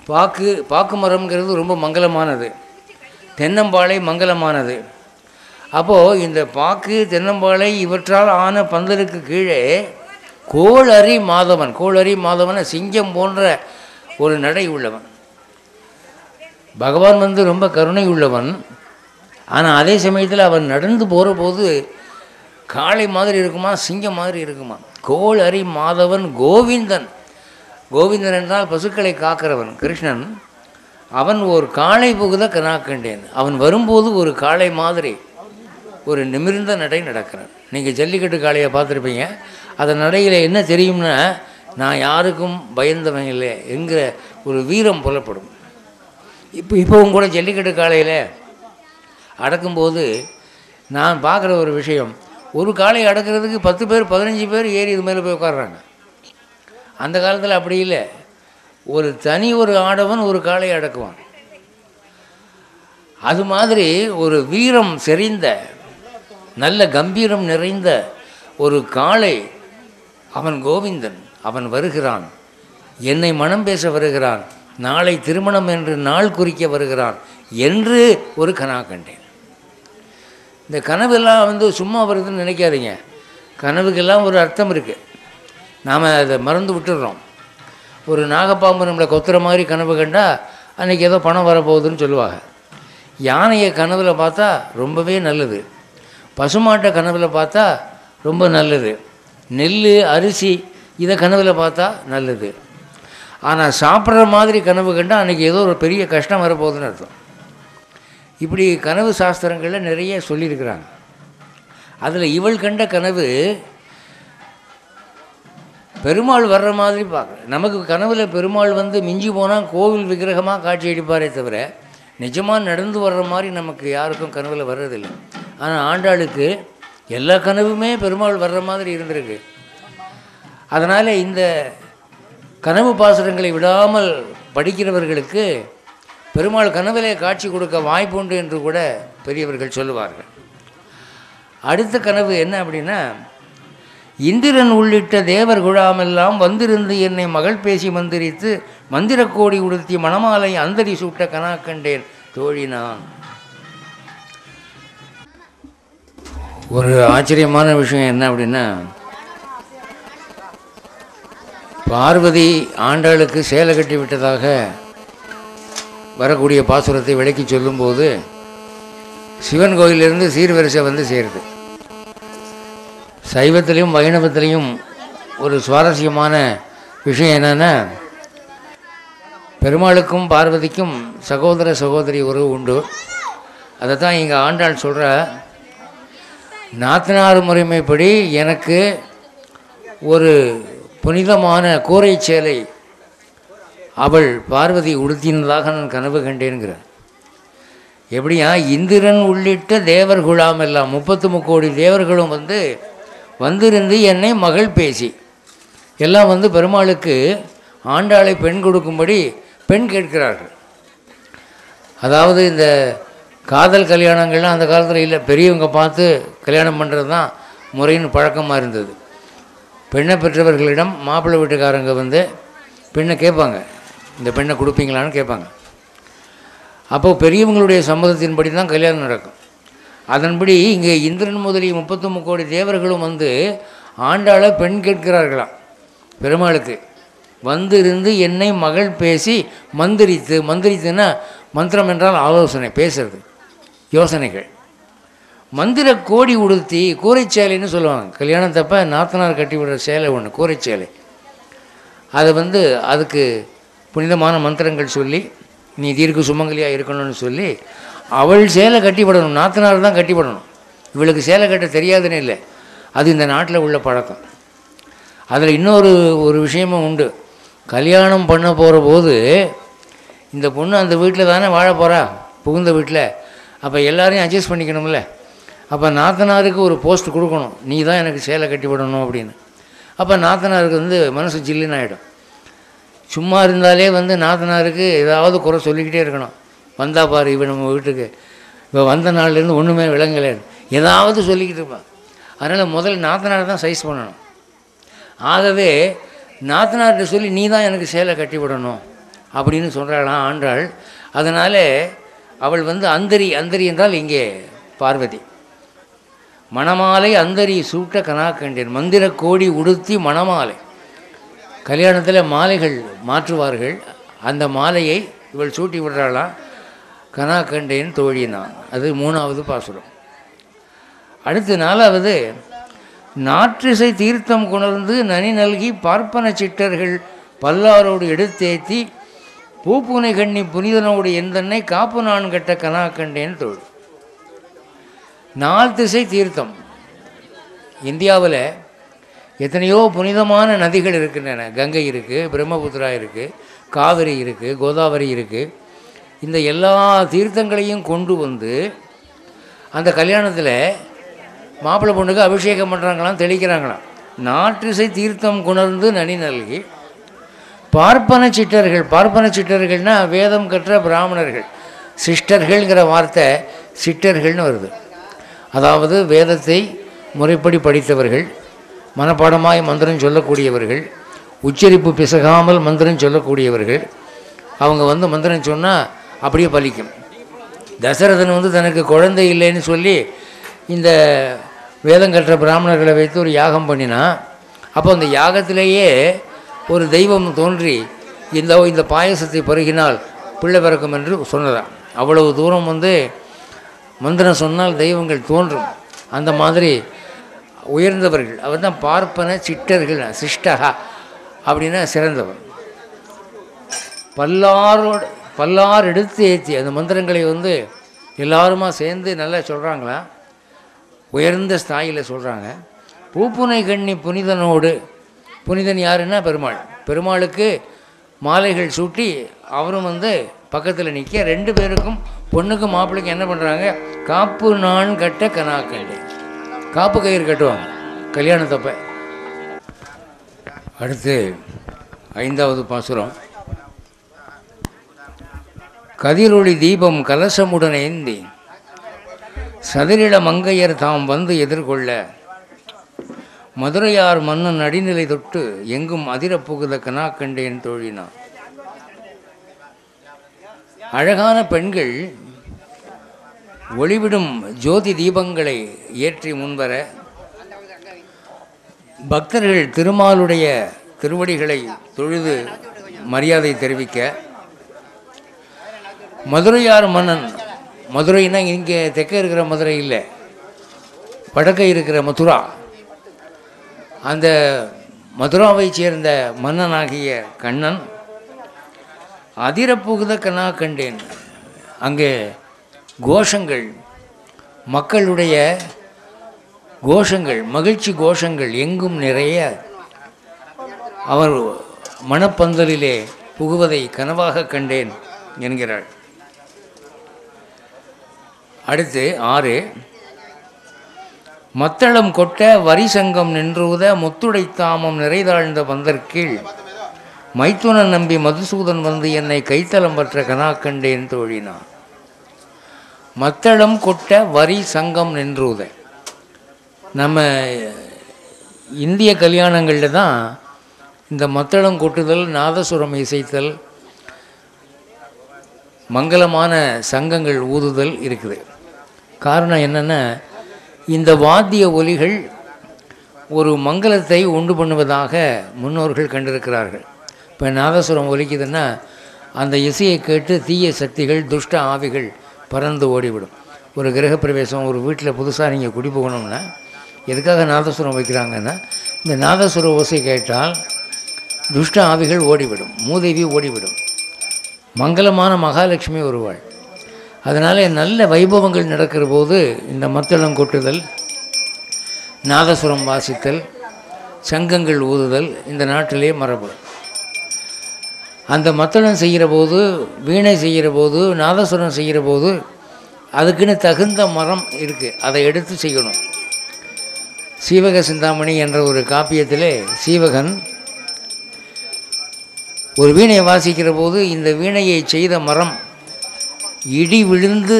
Speaker 4: பாக்கு மரம்ங்கிறது ரொம்ப மங்களமானது, தென்னம்பாளை மங்களமானது. அப்போது இந்த பாக்கு தென்னம்பாளை இவற்றால் ஆன பந்தலுக்கு கீழே கோளரி மாதவன், கோளரி மாதவனை சிங்கம் போன்ற ஒரு நடை உள்ளவன். பகவான் ரொம்ப கருணை உள்ளவன். ஆனால் அதே சமயத்தில் அவன் நடந்து போகிற போது காளை மாதிரி இருக்குமா, சிங்கம் மாதிரி இருக்குமா. கோளரி மாதவன் கோவிந்தன், கோவிந்தன் என்றால் பசுக்களை காக்கிறவன் கிருஷ்ணன். அவன் ஒரு காளை புகுத கனா கண்டேன். அவன் வரும்போது ஒரு காளை மாதிரி ஒரு நிமிர்ந்த நடை நடக்கிறான். நீங்கள் ஜல்லிக்கட்டு காளையை பார்த்துருப்பீங்க. அந்த நடையில் என்ன தெரியும்னா, நான் யாருக்கும் பயந்தவன் இல்லை என்கிற ஒரு வீரம் புலப்படும். இப்போவும் கூட ஜல்லிக்கட்டு காளையில் அடக்கும்போது நான் பார்க்குற ஒரு விஷயம், ஒரு காளை அடக்கிறதுக்கு 10 பேர் 15 பேர் ஏறி இது மேலே போய் உட்காடுறாங்க. அந்த காலத்தில் அப்படி இல்லை, ஒரு தனி ஒரு ஆடவன் ஒரு காளை அடக்குவான். அது மாதிரி ஒரு வீரம் செறிந்த நல்ல கம்பீரம் நிறைந்த ஒரு காளை அவன் கோவிந்தன். அவன் வருகிறான், என்னை மனம் பேச வருகிறான், நாளை திருமணம் என்று நாள் குறிக்க வருகிறான் என்று ஒரு கனா கண்டேன். இந்த கனவெல்லாம் சும்மா வருதுன்னு நினைக்காதீங்க. கனவுக்கெல்லாம் ஒரு அர்த்தம் இருக்குது, நாம் அதை மறந்து விட்டுடுறோம். ஒரு நாகப்பாம்பு நம்மளை கொத்துற மாதிரி கனவு கண்டால் அன்றைக்கி ஏதோ பணம் வரப்போகுதுன்னு சொல்லுவாங்க. யானையை கனவில் பார்த்தா ரொம்பவே நல்லது, பசுமாட்டை கனவில் பார்த்தா ரொம்ப நல்லது, நெல் அரிசி இதை கனவில் பார்த்தா நல்லது. ஆனால் சாப்பிட்ற மாதிரி கனவு கண்டால் அன்றைக்கி ஏதோ ஒரு பெரிய கஷ்டம் வரப்போகுதுன்னு அர்த்தம். இப்படி கனவு சாஸ்திரங்களில் நிறைய சொல்லியிருக்கிறாங்க. அதில் இவள் கண்ட கனவு பெருமாள் வர்ற மாதிரி பார்க்குறேன். நமக்கு கனவில் பெருமாள் மிஞ்சி போனால் கோவில் விக்கிரகமாக காட்சி அளிப்பாரே தவிர நிஜமாக நடந்து வர்ற மாதிரி நமக்கு யாருக்கும் கனவில் வர்றதில்லை. ஆனால் ஆண்டாளுக்கு எல்லா கனவுமே பெருமாள் வர்ற மாதிரி இருந்திருக்கு. அதனால் இந்த கனவு பாசுரங்களை விடாமல் படிக்கிறவர்களுக்கு பெருமாள் கனவிலே காட்சி கொடுக்க வாய்ப்பு உண்டு என்று கூட பெரியவர்கள் சொல்லுவார்கள். அடுத்த கனவு என்ன அப்படின்னா, இந்திரன் உள்ளிட்ட தேவர் குழாமெல்லாம் வந்திருந்து என்னை மகள் பேசி மந்திரித்து மந்திரக்கோடி உடுத்தி மணமாலை அந்தரி சூட்ட கனா கண்டேன் தோழி நான். ஒரு ஆச்சரியமான விஷயம் என்ன அப்படின்னா, பார்வதி ஆண்டாளுக்கு சேலை கட்டி விட்டதாக வரக்கூடிய பாசுரத்தை விளக்கி சொல்லும்போது சிவன் கோயிலிருந்து சீர்வரிசை சேருது. சைவத்திலையும் வைணவத்திலையும் ஒரு சுவாரஸ்யமான விஷயம் என்னென்னா, பெருமாளுக்கும் பார்வதிக்கும் சகோதர சகோதரி உறவு உண்டு. அதை தான் இங்கே ஆண்டாள் சொல்கிற, நாத்தனார் முறைமைப்படி எனக்கு ஒரு புனிதமான கூரை சேலை அவள் பார்வதி உடுத்தினதாக நான் கனவு கண்டேன்கிறார். எப்படியா, இந்திரன் உள்ளிட்ட தேவர் குழாம் எல்லாம் 33 கோடி தேவர்களும் வந்திருந்து என்னை மகள் பேசி எல்லாம் பெருமாளுக்கு ஆண்டாளை பெண் கொடுக்கும்படி பெண் கேட்கிறார்கள். அதாவது இந்த காதல் கல்யாணங்கள்லாம் அந்த காலத்தில் இல்லை, பெரியவங்க பார்த்து கல்யாணம் பண்ணுறது தான் முறைன்னு பழக்கமாக இருந்தது. பெண்ணை பெற்றவர்களிடம் மாப்பிள்ளை வீட்டுக்காரங்க பெண்ணை கேட்பாங்க, இந்த பெண்ணை கொடுப்பீங்களான்னு கேட்பாங்க. அப்போது பெரியவங்களுடைய சம்மதத்தின்படி தான் கல்யாணம் நடக்கும். அதன்படி இங்கே இந்திரன் முதலிய 33 கோடி தேவர்களும் வந்து ஆண்டாளை பெண் கேட்கிறார்களாம். பெருமாளுக்கு வந்து இருந்து என்னை மகள் பேசி மந்திரித்துன்னா மந்திரம் என்றால் ஆலோசனை, பேசுறது, யோசனைகள். மந்திர கோடி உடுத்தி, கூரைச்சேலைன்னு சொல்லுவாங்க. கல்யாணத்தப்ப நாத்தனார் கட்டி விடுற சேலை ஒன்று, கூரைச்சேலை. அதை வந்து அதுக்கு புனிதமான மந்திரங்கள் சொல்லி நீ தீர்க்க சுமங்கலியாக இருக்கணும்னு சொல்லி அவள் சேலை கட்டிப்படணும். நாத்தனார் தான் கட்டிப்படணும். இவளுக்கு சேலை கட்ட தெரியாதுன்னு இல்லை, அது இந்த நாட்டில் உள்ள பழக்கம். அதில் ஒரு விஷயமும் உண்டு. கல்யாணம் பண்ண போகிற போது இந்த பொண்ணு அந்த வீட்டில் தானே வாழ போகிறா, புகுந்த வீட்டில். அப்போ எல்லாரையும் அட்ஜஸ்ட் பண்ணிக்கணும்ல. அப்போ நாத்தனாருக்கு ஒரு போஸ்ட் கொடுக்கணும், நீ தான் எனக்கு சேலை கட்டி விடணும் அப்படின்னு. அப்போ நாத்தனாருக்கு வந்து மனசு ஜில்லுன்னு ஆகிடும். சும்மா இருந்தாலே வந்து நாத்தனாருக்கு ஏதாவது குறை சொல்லிக்கிட்டே இருக்கணும். வந்தா பாரு இவன் நம்ம வீட்டுக்கு, இப்போ வந்த நாள்லேருந்து ஒன்றுமே விளங்கலை, ஏதாவது சொல்லிக்கிட்டு இருப்பான். அதனால் முதல்ல நாத்தனார் தான் சைஸ் பண்ணணும். ஆகவே நாத்தனார்கிட்ட சொல்லி நீ தான் எனக்கு சேலை கட்டி விடணும் அப்படின்னு சொல்கிறாளாம் ஆண்டாள். அதனால் அவள் வந்து அந்தரி என்றால் இங்கே பார்வதி. மணமாலை அந்தரி சூட்ட கனா கண்டேன், மந்திர கோடி உடுத்தி மணமாலை. கல்யாணத்தில் மாலைகள் மாற்றுவார்கள், அந்த மாலையை இவள் சூட்டி விடுறாளாம். கனா கண்டேன் தோழினான், அது 3வது பாசுரம். அடுத்து 4வது, நாற்றிசை தீர்த்தம் குணர்ந்து நனி நல்கி பார்ப்பன சிட்டர்கள் பல்லாரோடு எடுத்தேத்தி பூப்புனை கண்ணி புனிதனோடு எந்தன்னை காப்பு நான் கட்ட கனா கண்டேன் தோழி. 4 திசை தீர்த்தம். இந்தியாவில் எத்தனையோ புனிதமான நதிகள் இருக்கின்றன. கங்கை இருக்குது, பிரம்மபுத்திரா இருக்குது, காவிரி இருக்குது, கோதாவரி இருக்குது. இந்த எல்லா தீர்த்தங்களையும் கொண்டு வந்து அந்த கல்யாணத்தில் மாப்பிள்ளை பொண்ணுக்கு அபிஷேகம் பண்ணுறாங்களாம், தெளிக்கிறாங்களாம். நாற்றிசை தீர்த்தம் குணர்ந்து நனி நல்கி பார்ப்பன சிட்டர்கள்னால் வேதம் கற்ற பிராமணர்கள். சிஸ்டர்கள்ங்கிற வார்த்தை சிட்டர்கள்னு வருது. அதாவது வேதத்தை முறைப்படி படித்தவர்கள், மனப்பாடமாய் மந்திரம் சொல்லக்கூடியவர்கள், உச்சரிப்பு பிசகாமல் மந்திரம் சொல்லக்கூடியவர்கள். அவங்க வந்து மந்திரம் சொன்னால் அப்படியே பலிக்கும். தசரதன் வந்து தனக்கு குழந்தை இல்லைன்னு சொல்லி இந்த வேதம் கற்ற பிராமணர்களை வைத்து ஒரு யாகம் பண்ணினா, அப்போ அந்த யாகத்திலேயே ஒரு தெய்வம் தோன்றி இந்த பாயசத்தை பருகினால் பிள்ளை பிறக்கும் என்று சொன்னதான். அவ்வளவு தூரம் வந்து மந்திரம் சொன்னால் தெய்வங்கள் தோன்றும். அந்த மாதிரி உயர்ந்தவர்கள் அவர் தான் பார்ப்பன சிட்டர்கள். சிஷ்டகா அப்படின்னா சிறந்தவர். பல்லார் எடுத்து ஏற்றி அந்த மந்திரங்களை வந்து எல்லாருமா சேர்ந்து நல்லா சொல்கிறாங்களா, உயர்ந்த ஸ்தாயில் சொல்கிறாங்க. பூப்புனை கண்ணி புனிதனோடு, புனிதன் யாருன்னா பெருமாள். பெருமாளுக்கு மாலைகள் சூட்டி அவரும் வந்து பக்கத்தில் நிற்க, 2 பேருக்கும் பொண்ணுக்கும் மாப்பிள்ளைக்கும் என்ன பண்ணுறாங்க, காப்பு நான் கட்ட கனா கண்டே, காப்பு கயிறு கட்டுவாங்க கல்யாணத்தப்ப. அடுத்து 5வது பாசுரம். கதிரொளி தீபம் கலசமுடன் ஏந்தி சதிரிட மங்கையர் தாம் வந்து எதிர்கொள்ள மதுரையார் மன்னன் அடிநிலை தொட்டு எங்கும் அதிரப் புகுத கனா கண்டேன் தோழினான். அழகான பெண்கள் ஒளிவிடும் ஜோதி தீபங்களை ஏற்றி முன்வர, பக்தர்கள் திருமாலுடைய திருவடிகளை தொழுது மரியாதை தெரிவிக்க, மதுரையார் மன்னன், மதுரைன்னா இங்கே தெற்கே இருக்கிற மதுரை இல்லை, வடக்கே இருக்கிற மதுரா, அந்த மதுராவை சேர்ந்த மன்னனாகிய கண்ணன் அதிரப்புகுத கனா கண்டேன். அங்கே கோஷங்கள், மக்களுடைய கோஷங்கள், மகிழ்ச்சி கோஷங்கள் எங்கும் நிறைய அவர் மணப்பந்தலிலே புகுவதை கனவாக கண்டேன் என்கிறாள். அடுத்து 6, மத்தளம் கொட்ட வரி சங்கம் நின்றுத முத்துடை தாமம் நிறைதாழ்ந்த பந்தற்கீழ் மைத்துனன் நம்பி மதுசூதன் வந்து என்னை கைத்தலம் பற்ற கனா கண்டேன் தோழினான். மத்தளம் கொட்ட வரி சங்கம் நின்றுத. நம்ம இந்திய கல்யாணங்களில் தான் இந்த மத்தளம் கொட்டுதல், நாதசுரம் இசைத்தல், மங்களமான சங்கங்கள் ஊதுதல் இருக்குது. காரணம் என்னென்னா, இந்த வாத்திய ஒலிகள் ஒரு மங்களத்தை உண்டு பண்ணுவதாக முன்னோர்கள் கண்டிருக்கிறார்கள். இப்போ நாதசுரம் ஒலிக்குதுன்னா அந்த இசையை கேட்டு தீய சக்திகள், துஷ்ட ஆவிகள் பறந்து ஓடிவிடும். ஒரு கிரகப்பிரவேசம், ஒரு வீட்டில் புதுசாக நீங்கள் குடி போகணும்னா எதுக்காக நாதசுரம் வைக்கிறாங்கன்னா, இந்த நாதசுர ஓசை கேட்டால் துஷ்ட ஆவிகள் ஓடிவிடும், மூதேவி ஓடிவிடும், மங்களமான மகாலட்சுமி வருவாள். அதனால் நல்ல வைபவங்கள் நடக்கிற போது இந்த மத்தளம் கொட்டுதல், நாதசுரம் வாசித்தல், சங்கங்கள் ஊதுதல் இந்த நாட்டிலே மரபு. அந்த மத்தளம் செய்கிற போது, வீணை செய்கிற போது, நாதசுரம் செய்கிற போது அதுக்குன்னு தகுந்த மரம் இருக்குது, அதை எடுத்து செய்யணும். சீவக சிந்தாமணி என்ற ஒரு காப்பியத்திலே சீவகன் ஒரு வீணையை வாசிக்கிற போது இந்த வீணையை செய்த மரம் இடி விழுந்து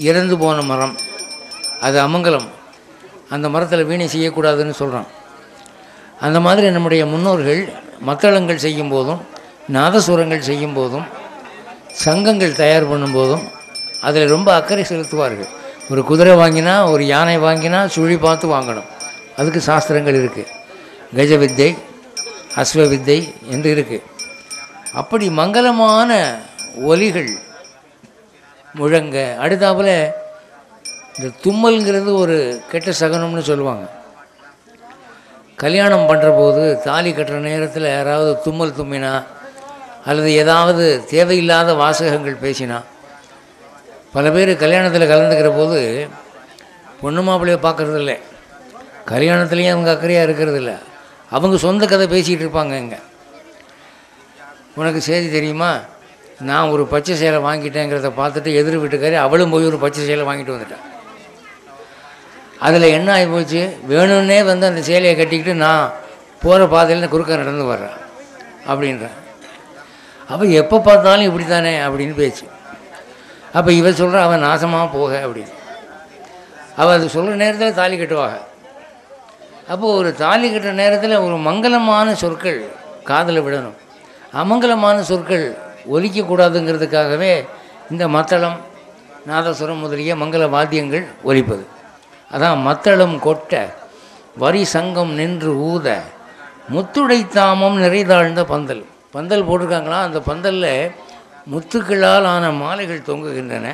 Speaker 4: இறந்து போன மரம், அது அமங்கலம், அந்த மரத்தில் வீணை செய்யக்கூடாதுன்னு சொல்கிறான். அந்த மாதிரி நம்முடைய முன்னோர்கள் மத்தளங்கள் செய்யும் போதும், நாதசுரங்கள் செய்யும் போதும், சங்கங்கள் தயார் பண்ணும்போதும் அதில் ரொம்ப அக்கறை செலுத்துவார்கள். ஒரு குதிரை வாங்கினா, ஒரு யானை வாங்கினா சுழி பார்த்து வாங்கணும், அதுக்கு சாஸ்திரங்கள் இருக்குது. கஜ வித்தை, அஸ்வ வித்தை என்று இருக்குது. அப்படி மங்களமான ஒலிகள் முழங்க. அடுத்தாப்புல இந்த தும்மல்ங்கிறது ஒரு கெட்ட சகனம்னு சொல்லுவாங்க. கல்யாணம் பண்ணுற போது தாலி கட்டுற நேரத்தில் யாராவது தும்மல் தும்மினா அல்லது ஏதாவது தேவையில்லாத வாசகங்கள் பேசினா, பல பேர் கல்யாணத்தில் கலந்துக்கிற போது பொண்ணு மாப்பிள்ளையை பார்க்குறதில்ல, கல்யாணத்துலேயும் அவங்க அக்கறையாக இருக்கிறதில்ல, அவங்க சொந்த கதை பேசிகிட்டு இருப்பாங்க. இங்கே உனக்கு செய்தி தெரியுமா, நான் ஒரு பச்சை சேலை வாங்கிட்டேங்கிறத பார்த்துட்டு எதிர் வீட்டுக்காரி அவளும் போய் ஒரு பச்சை சேலை வாங்கிட்டு வந்துட்டான். அதில் என்ன ஆகி போச்சு, வேணும்னே வந்து அந்த சேலையை கட்டிக்கிட்டு நான் போகிற பாதையில் குறுக்க நடந்து வர்றேன் அப்படின்றேன். அப்போ எப்போ பார்த்தாலும் இப்படி தானே அப்படின்னு பேச்சு. அப்போ இவன் சொல்கிறான் அவன் நாசமாக போக அப்படின்னு. அவள் அது சொல்கிற நேரத்தில் தாலி கட்டுவாங்க. அப்போது ஒரு தாலி கட்டுற நேரத்தில் ஒரு மங்களமான சொற்கள் காதில் விடணும், அமங்கலமான சொற்கள் ஒலிக்கக்கூடாதுங்கிறதுக்காகவே இந்த மத்தளம், நாதசுரம் முதலிய மங்கள வாத்தியங்கள் ஒலிப்பது. அதான் மத்தளம் கொட்ட வரி சங்கம் நின்று ஊத முத்துடை தாமம் நிறைதாழ்ந்த பந்தல். பந்தல் போட்டிருக்காங்களாம், அந்த பந்தலில் முத்துக்களால் ஆன மாலைகள் தொங்குகின்றன.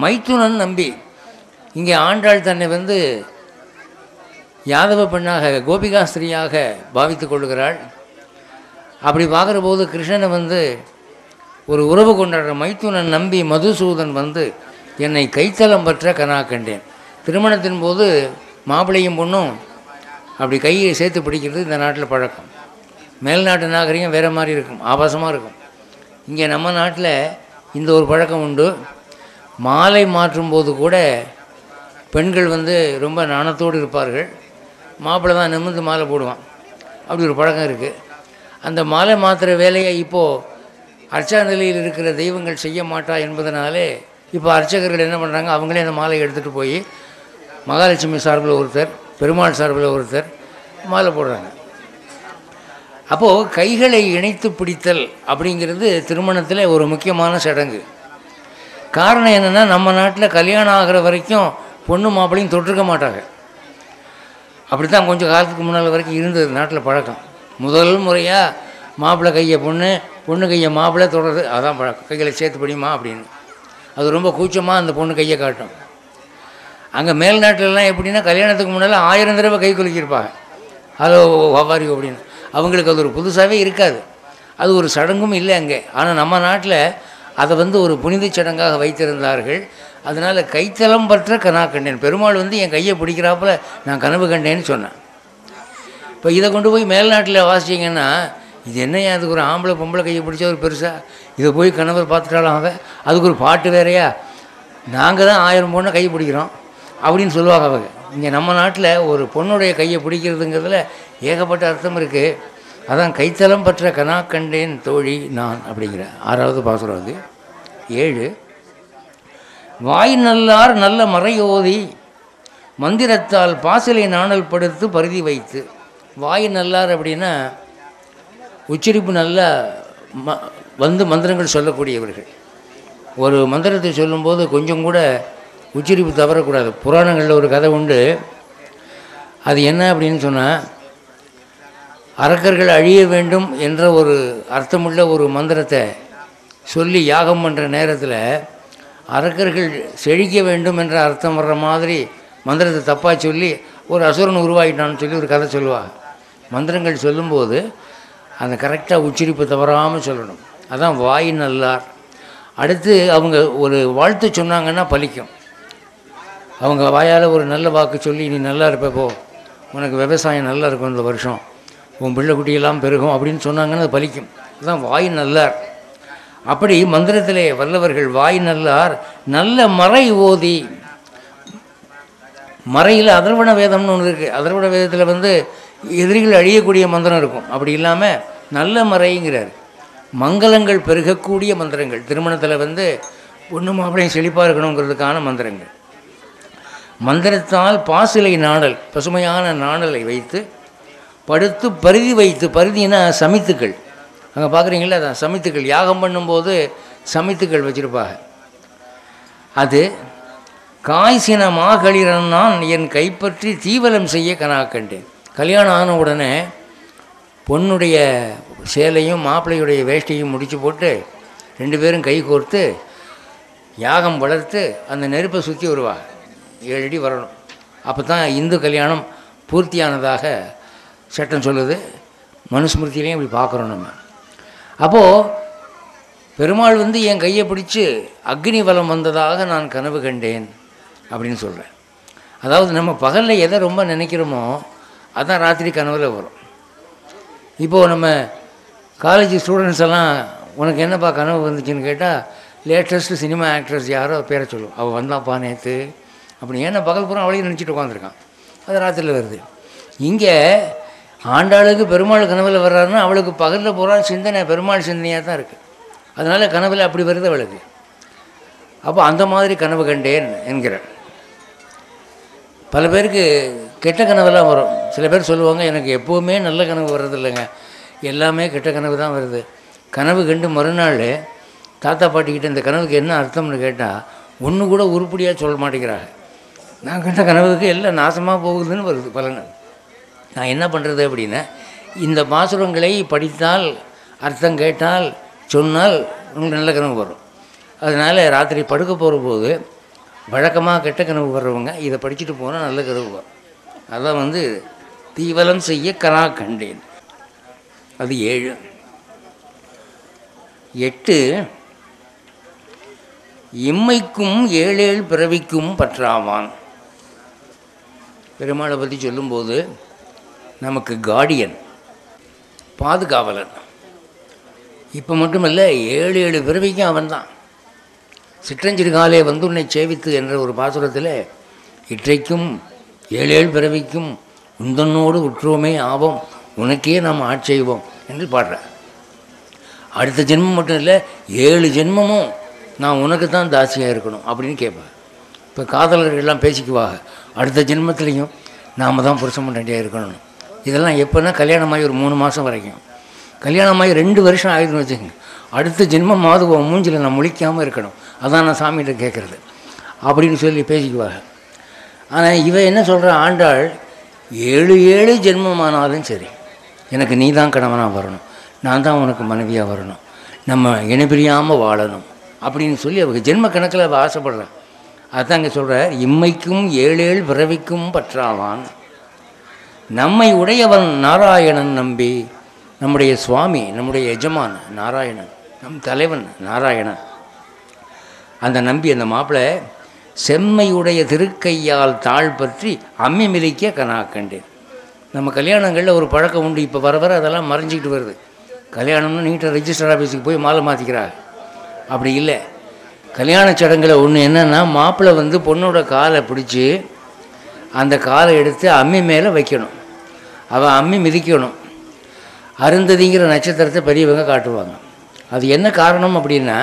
Speaker 4: மைத்துனன் நம்பி, இங்கே ஆண்டாள் தன்னை வந்து யாதவ பெண்ணாக, கோபிகாஸ்திரியாக பாவித்து கொள்கிறாள். அப்படி பார்க்குற போது கிருஷ்ணனை வந்து ஒரு உறவு கொண்டாடுற மைத்துனன் நம்பி மதுசூதன் வந்து என்னை கைத்தலம் பற்ற கனா கண்டேன். திருமணத்தின் போது மாப்பிள்ளையும் பொண்ணும் அப்படி கையை சேர்த்து பிடிக்கிறது இந்த நாட்டில் பழக்கம். மேல்நாட்டு நாகரிகம் வேறு மாதிரி இருக்கும், ஆபாசமாக இருக்கும். இங்கே நம்ம நாட்டில் இந்த ஒரு பழக்கம் உண்டு. மாலை மாற்றும் போது கூட பெண்கள் வந்து ரொம்ப நாணத்தோடு இருப்பார்கள், மாப்பிள்ளை தான் நிமிர்ந்து மாலை போடுவான். அப்படி ஒரு பழக்கம் இருக்குது. அந்த மாலை மாற்றுற வேலையை இப்போது அர்ச்சா நிலையில் இருக்கிற தெய்வங்கள் செய்ய மாட்டா என்பதனாலே இப்போ அர்ச்சகர்கள் என்ன பண்ணுறாங்க, அவங்களே அந்த மாலையை எடுத்துகிட்டு போய் மகாலட்சுமி சார்பில் ஒருத்தர், பெருமாள் சார்பில் ஒருத்தர் மாலை போடுறாங்க. அப்போது கைகளை இணைத்து பிடித்தல் அப்படிங்கிறது திருமணத்தில் ஒரு முக்கியமான சடங்கு. காரணம் என்னென்னா, நம்ம நாட்டில் கல்யாணம் ஆகிற வரைக்கும் பொண்ணு மாப்பிள்ளையும் தொட்டிருக்க மாட்டாங்க. அப்படி தான் கொஞ்சம் காலத்துக்கு முன்னால் வரைக்கும் இருந்தது நாட்டில் பழக்கம். முதல் முறையாக மாப்பிள்ளை கையை பொண்ணு, பொண்ணு கையை மாப்பிள்ளை தொடருது, அதான் பழக்கம். கைகளை சேர்த்து பிடிமா அப்படின்னு. அது ரொம்ப கூச்சமாக அந்த பொண்ணு கையை காட்டும். அங்கே மேல்நாட்டிலலாம் எப்படின்னா, கல்யாணத்துக்கு முன்னால் 1000 தடவை கை குலுக்கியிருப்பாங்க, ஹலோ ஹவாரியோ அப்படின்னு. அவங்களுக்கு அது ஒரு புதுசாகவே இருக்காது, அது ஒரு சடங்கும் இல்லை அங்கே. ஆனால் நம்ம நாட்டில் அதை வந்து ஒரு புனித சடங்காக வைத்திருந்தார்கள். அதனால் கைத்தலம் பற்ற கனா கண்டேன். பெருமாள் வந்து என் கையை பிடிக்கிறாப்புல நான் கனவு கண்டேன்னு சொன்னேன். இப்போ இதை கொண்டு போய் மேல்நாட்டில் வாசிச்சிங்கன்னா, இது என்னையா அதுக்கு ஒரு ஆம்பளை பொம்பளை கையை பிடிச்சா ஒரு பெருசாக, இதை போய் கணவர் பார்த்துட்டாலும் அவன், அதுக்கு ஒரு பாட்டு வேறையா, நாங்கள் தான் 1000 பொண்ணை கை பிடிக்கிறோம் அப்படின்னு சொல்லுவாங்க அவங்க. இங்கே நம்ம நாட்டில் ஒரு பொண்ணுடைய கையை பிடிக்கிறதுங்கிறதுல ஏகப்பட்ட அர்த்தம் இருக்குது. அதான் கைத்தலம் பற்ற கனா கண்டேன் தோழி நான் அப்படிங்கிற 6வது பாசுரம். அது 7. வாய் நல்லார் நல்ல மறையோதி மந்திரத்தால் பாசலை நாணல் படுத்து பருதி வைத்து. வாய் நல்லார் அப்படின்னா உச்சரிப்பு நல்லா வந்து மந்திரங்கள் சொல்லக்கூடியவர்கள். ஒரு மந்திரத்தை சொல்லும்போது கொஞ்சம் கூட உச்சரிப்பு தவறக்கூடாது. புராணங்களில் ஒரு கதை உண்டு. அது என்ன அப்படின்னு சொன்னால், அரக்கர்கள் அழிய வேண்டும் என்ற ஒரு அர்த்தமுள்ள ஒரு மந்திரத்தை சொல்லி யாகம் பண்ணுற நேரத்தில் அரக்கர்கள் செழிக்க வேண்டும் என்ற அர்த்தம் வர்ற மாதிரி மந்திரத்தை தப்பாக சொல்லி ஒரு அசுரன் உருவாகிட்டான்னு சொல்லி ஒரு கதை சொல்லுவாங்க. மந்திரங்கள் சொல்லும்போது அந்த கரெக்டாக உச்சரிப்பு தவறாமல் சொல்லணும். அதான் வாய் நல்லார். அடுத்து அவங்க ஒரு வாழ்த்து சொன்னாங்கன்னா பலிக்கும். அவங்க வாயால் ஒரு நல்ல வாக்கு சொல்லி நீ நல்லா இருப்பப்போ, உனக்கு விவசாயம் நல்லா இருக்கும், இந்த வருஷம் உன் பிள்ளை குட்டியெல்லாம் பெருகும் அப்படின்னு சொன்னாங்கன்னா அது பலிக்கும். அதுதான் வாய் நல்லார். அப்படி மந்திரத்திலே வல்லவர்கள் வாய் நல்லார். நல்ல மறை ஓதி, மறையில் அதர்வண வேதம்னு ஒன்று இருக்குது. அதர்வண வேதத்தில் எதிரிகள் அழியக்கூடிய மந்திரம் இருக்கும். அப்படி இல்லாமல் நல்ல மறைங்கிறார். மங்களங்கள் பெருகக்கூடிய மந்திரங்கள். திருமணத்தில் பொண்ணு மாப்பிளையும் செழிப்பாக இருக்கணுங்கிறதுக்கான மந்திரங்கள். மந்திரத்தால் பாசிலை நாடல், பசுமையான நாடலை வைத்து படுத்து பருதி வைத்து, பருதினா சமித்துக்கள், அங்கே பார்க்குறீங்களா, அதான் சமித்துக்கள். யாகம் பண்ணும்போது சமித்துக்கள் வச்சுருப்பாங்க. அது காய்ச்சின மாகளிரன் நான் என் கைப்பற்றி தீவலம் செய்ய கனா கண்டேன். கல்யாணம் ஆன உடனே பொண்ணுடைய சேலையும் மாப்பிள்ளையுடைய வேஷ்டியும் முடித்து போட்டு 2 பேரும் கை கோர்த்து யாகம் வளர்த்து அந்த நெருப்பை சுற்றி வருவாங்க. 7 அடி வரணும். அப்போ தான் இந்து கல்யாணம் பூர்த்தியானதாக சட்டம் சொல்லுது. மனுஸ்மிருதியிலையும் இப்படி பார்க்குறோம் நம்ம. அப்போது பெருமாள் என் கையை பிடிச்சி அக்னி வலம் வந்ததாக நான் கனவு கண்டேன் அப்படின்னு சொல்கிறேன். அதாவது நம்ம பகலில் எதை ரொம்ப நினைக்கிறோமோ அதான் ராத்திரி கனவில் வரும். இப்போது நம்ம காலேஜ் ஸ்டூடெண்ட்ஸ் எல்லாம் உனக்கு என்னப்பா கனவு வந்துச்சுன்னு கேட்டால், லேட்டஸ்ட்டு சினிமா ஆக்ட்ரஸ் யாரோ பேரை சொல்லுவோம், அவள் வந்தாப்பா நேற்று அப்படி. ஏன்னா பகல் பூரா அவளையும் நினச்சிட்டு உட்காந்துருக்கான், அது ராத்திரியில் வருது. இங்கே ஆண்டாளுக்கு பெருமாள் கனவில் வர்றாருன்னா அவளுக்கு பகலில் பூரா சிந்தனை பெருமாள் சிந்தனையாக தான் இருக்குது. அதனால் கனவில் அப்படி வருது அவளுக்கு. அப்போ அந்த மாதிரி கனவு கண்டேன் என்கிறார். பல பேருக்கு கெட்ட கனவெல்லாம் வரும். சில பேர் சொல்லுவாங்க, எனக்கு எப்போவுமே நல்ல கனவு வர்றதில்லைங்க, எல்லாமே கெட்ட கனவு தான் வருது. கனவு கண்டு மறுநாள் தாத்தா பாட்டிக்கிட்ட இந்த கனவுக்கு என்ன அர்த்தம்னு கேட்டால் ஒன்று கூட உருப்படியாக சொல்ல மாட்டேங்கிறாங்க. நான் கண்ட கனவுக்கு எல்லாம் நாசமாக போகுதுன்னு வருது பலன். நான் என்ன பண்ணுறது அப்படின்னா, இந்த பாசுரங்களை படித்தால், அர்த்தம் கேட்டால், சொன்னால் உங்களுக்கு நல்ல கனவு வரும். அதனால் ராத்திரி படுக்க போகிற போது வழக்கமாக கெட்ட கனவு வர்றவங்க இதை படிச்சுட்டு போனால் நல்ல கனவு வரும். அதான் தீவலம் செய்ய கனா கண்டேன். அது 7. 8 இம்மைக்கும் 7 பிறவிக்கும் பற்றாவான். பெருமாளை பற்றி சொல்லும்போது நமக்கு கார்டியன், பாதுகாவலன். இப்போ மட்டுமல்ல, 7 பிறவிக்கும் அவன் தான். சிற்றஞ்சிறுகாலே உன்னை சேவித்து என்ற ஒரு பாசுரத்தில் இற்றைக்கும் 7 பிறவிக்கும் உந்தன்னோடு உற்றோமே ஆவோம், உனக்கே நாம் ஆட்செய்வோம் என்று பாடுறார். அடுத்த ஜென்மம் மட்டும் இல்லை, 7 ஜென்மமும் நான் உனக்கு தான் தாசியாக இருக்கணும் அப்படின்னு கேட்பேன். இப்போ காதலர்கள்லாம் பேசிக்குவாங்க, அடுத்த ஜென்மத்திலையும் நாம் தான் புருஷன் பொண்டாட்டியாக இருக்கணும். இதெல்லாம் எப்போன்னா கல்யாணமாகி ஒரு 3 மாதம் வரைக்கும். கல்யாணமாகி 2 வருஷம் ஆயுதுன்னு வச்சுக்கோங்க, அடுத்த ஜென்மமாவது உன் மூஞ்சில் நான் முழிக்காமல் இருக்கணும், அதான் நான் சாமிகிட்ட கேட்குறது அப்படின்னு சொல்லி பேசிக்குவாங்க. ஆனால் இவன் என்ன சொல்கிற, ஆண்டாள் 7 ஜென்மமானாலும் சரி எனக்கு நீ தான் கணவனாக வரணும், நான் தான் உனக்கு மனைவியாக வரணும், நம்ம இணைபிரியாமல் வாழணும் அப்படின்னு சொல்லி அவங்க ஜென்ம கணக்கில் அவள் ஆசைப்படுறான். அதுதான் இங்கே சொல்கிற, இம்மைக்கும் 7 பிறவிக்கும் பற்றாவான். நம்மை உடையவன் நாராயணன் நம்பி, நம்முடைய சுவாமி, நம்முடைய எஜமான் நாராயணன், நம் தலைவன் நாராயணன். அந்த நம்பி அந்த மாப்பிள்ளை செம்மையுடைய திருக்கையால் தாழ் பற்றி அம்மி மிதிக்க கனா கண்டேன். நம்ம கல்யாணங்களில் ஒரு பழக்கம் உண்டு, இப்போ வர வர அதெல்லாம் மறைஞ்சிக்கிட்டு வருது. கல்யாணம்னு நீட்டாக ரெஜிஸ்டர் ஆஃபீஸுக்கு போய் மாலை மாற்றிக்கிறாங்க. அப்படி இல்லை, கல்யாண சடங்கில் ஒன்று என்னென்னா, மாப்பிள்ளை பொண்ணோட காலை பிடிச்சி அந்த காலை எடுத்து அம்மி மேலே வைக்கணும், அவள் அம்மி மிதிக்கணும். அருந்ததிங்கிற நட்சத்திரத்தை பெரியவங்க காட்டுவாங்க. அது என்ன காரணம் அப்படின்னா,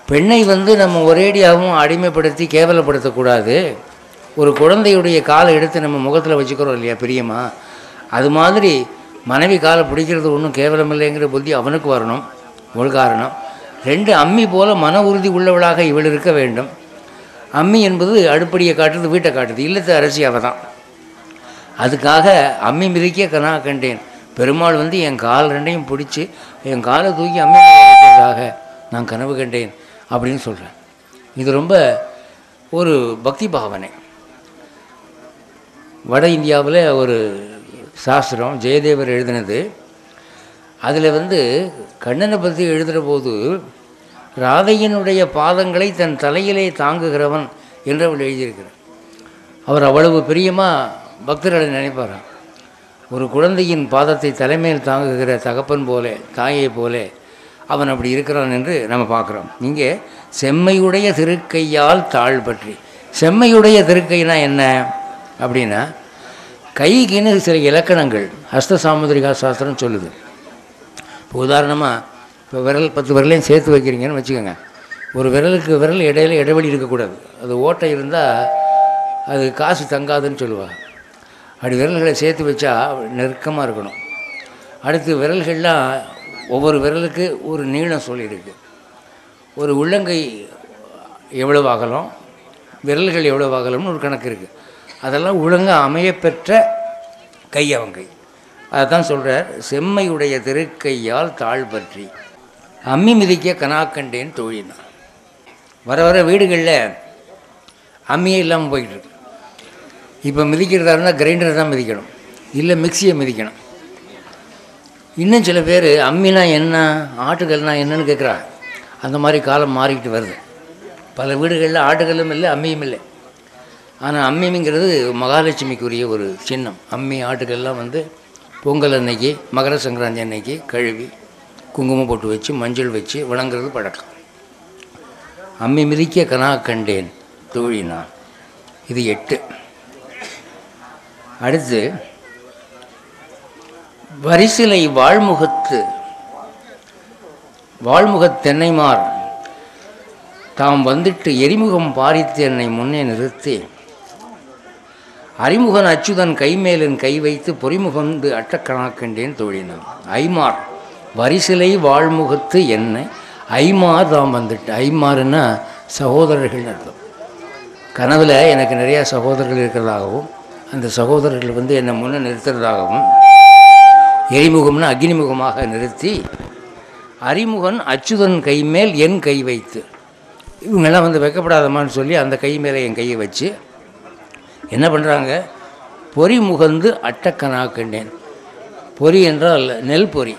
Speaker 4: பெண்ணை நம்ம ஒரேடியாகவும் அடிமைப்படுத்தி கேவலப்படுத்தக்கூடாது. ஒரு குழந்தையுடைய காலை எடுத்து நம்ம முகத்தில் வச்சுக்கிறோம் இல்லையா பிரியமா, அது மாதிரி மனைவி காலை பிடிக்கிறது ஒன்றும் கேவலம் இல்லைங்கிற புத்தி அவனுக்கு வரணும், ஒரு காரணம். 2, அம்மி போல மன உறுதி உள்ளவளாக இவள் இருக்க வேண்டும். அம்மி என்பது அடுப்படியை காட்டுறது, வீட்டை காட்டுது, இல்லத்து அரசி அவ தான். அதுக்காக அம்மி மிதிக்க கனா கண்டேன். பெருமாள் வந்து என் கால் 2ஐயும் பிடிச்சி என் காலை தூக்கி அம்மி வைக்கிறதாக நான் கனவு கண்டேன் அப்படின்னு சொல்கிறேன். இது ரொம்ப ஒரு பக்தி பாவனை. வட இந்தியாவில் ஒரு சாஸ்திரம் ஜெயதேவர் எழுதினது. அதில் வந்து கண்ணனை பற்றி எழுதுகிற போது ராதையினுடைய பாதங்களை தன் தலையிலே தாங்குகிறவன் என்று அவள் எழுதியிருக்கிறார். அவர் அவ்வளவு பிரியமாக பக்தர்களை நினைப்பாராம். ஒரு குழந்தையின் பாதத்தை தலைமையில் தாங்குகிற தகப்பன் போல, தாயை போல அவன் அப்படி இருக்கிறான் என்று நம்ம பார்க்குறோம். இங்கே செம்மையுடைய திருக்கையால் தாழ் பற்றி. செம்மையுடைய திருக்கைனா என்ன அப்படின்னா, கைக்குன்னு சில இலக்கணங்கள் ஹஸ்த சாமுதிரிகா சாஸ்திரம் சொல்லுது. இப்போ உதாரணமாக இப்போ 10 விரலையும் சேர்த்து வைக்கிறீங்கன்னு வச்சுக்கோங்க. ஒரு விரலுக்கு விரல் இடையில இடைவெளி இருக்கக்கூடாது. அது ஓட்டை இருந்தால் அது காசு தங்காதுன்னு சொல்லுவாள். அப்படி விரல்களை சேர்த்து வச்சா நெருக்கமாக இருக்கணும். அடுத்து விரல்கள்லாம் ஒவ்வொரு விரலுக்கு ஒரு நீளம் சொல்லியிருக்கு. ஒரு உள்ளங்கை எவ்வளவு அகலம், விரல்கள் எவ்வளவு அகலம்னு ஒரு கணக்கு இருக்குது. அதெல்லாம் ஒழுங்காக அமையப்பெற்ற கையவங்கை. அதைத்தான் சொல்கிறார், செம்மையுடைய திருக்கையால் தாழ் பற்றி அம்மி மிதிக்க கனாக்கண்டேன் தோழினா. வர வர வீடுகளில் அம்மியே இல்லாமல் போய்கிட்டு. இப்போ மிதிக்கிறதா இருந்தால் கிரைண்டர் தான் மிதிக்கணும், இல்லை மிக்சியை மிதிக்கணும். இன்னும் சில பேர் அம்மினா என்ன, ஆட்டுக்கல்னா என்னன்னு கேட்குறா. அந்த மாதிரி காலம் மாறிக்கிட்டு வருது. பல வீடுகளில் ஆட்டுக்கல்லும் இல்லை, அம்மியும் இல்லை. ஆனால் அம்மிங்கிறது மகாலட்சுமிக்குரிய ஒரு சின்னம். அம்மி ஆட்டுக்கல்லாம் வந்து பொங்கல் அன்னைக்கு, மகர சங்கராந்தி அன்னைக்கு கழுவி குங்குமம் போட்டு வச்சு மஞ்சள் வச்சு வணங்குறது பழக்கம். அம்மி மிதிக்க கனா கண்டேன் தோழினா. இது 8. அடுத்து வரிசிலை வாழ்முகத் தென்னைமார் தாம் வந்துட்டு எரிமுகம் பாரித்து என்னை முன்னே நிறுத்தி அறிமுகன் அச்சுதன் கைமேலன் கை வைத்து பொறிமுகந்து அட்டக்கணாக்கண்டேன் தோழினான். ஐமார் வரிசிலை வாழ்முகத்து என்னை ஐமார் தாம் வந்துட்டு. ஐமாறுன்னா சகோதரர்கள் அர்த்தம். கனவில் எனக்கு நிறையா சகோதரர்கள் இருக்கிறதாகவும் அந்த சகோதரர்கள் வந்து என்னை முன்னே நிறுத்துறதாகவும், எரிமுகம்னா அக்னிமுகமாக நிறுத்தி அறிமுகன் அச்சுதன் கைமேல் என் கை வைத்து, இவங்கெல்லாம் வந்து வைக்கப்படாதமான்னு சொல்லி அந்த கை மேலே என் கையை வச்சு என்ன பண்ணுறாங்க, பொறி முகந்து அட்டக்கனாக்கண்டேன். பொறி என்றால் நெல் பொறி.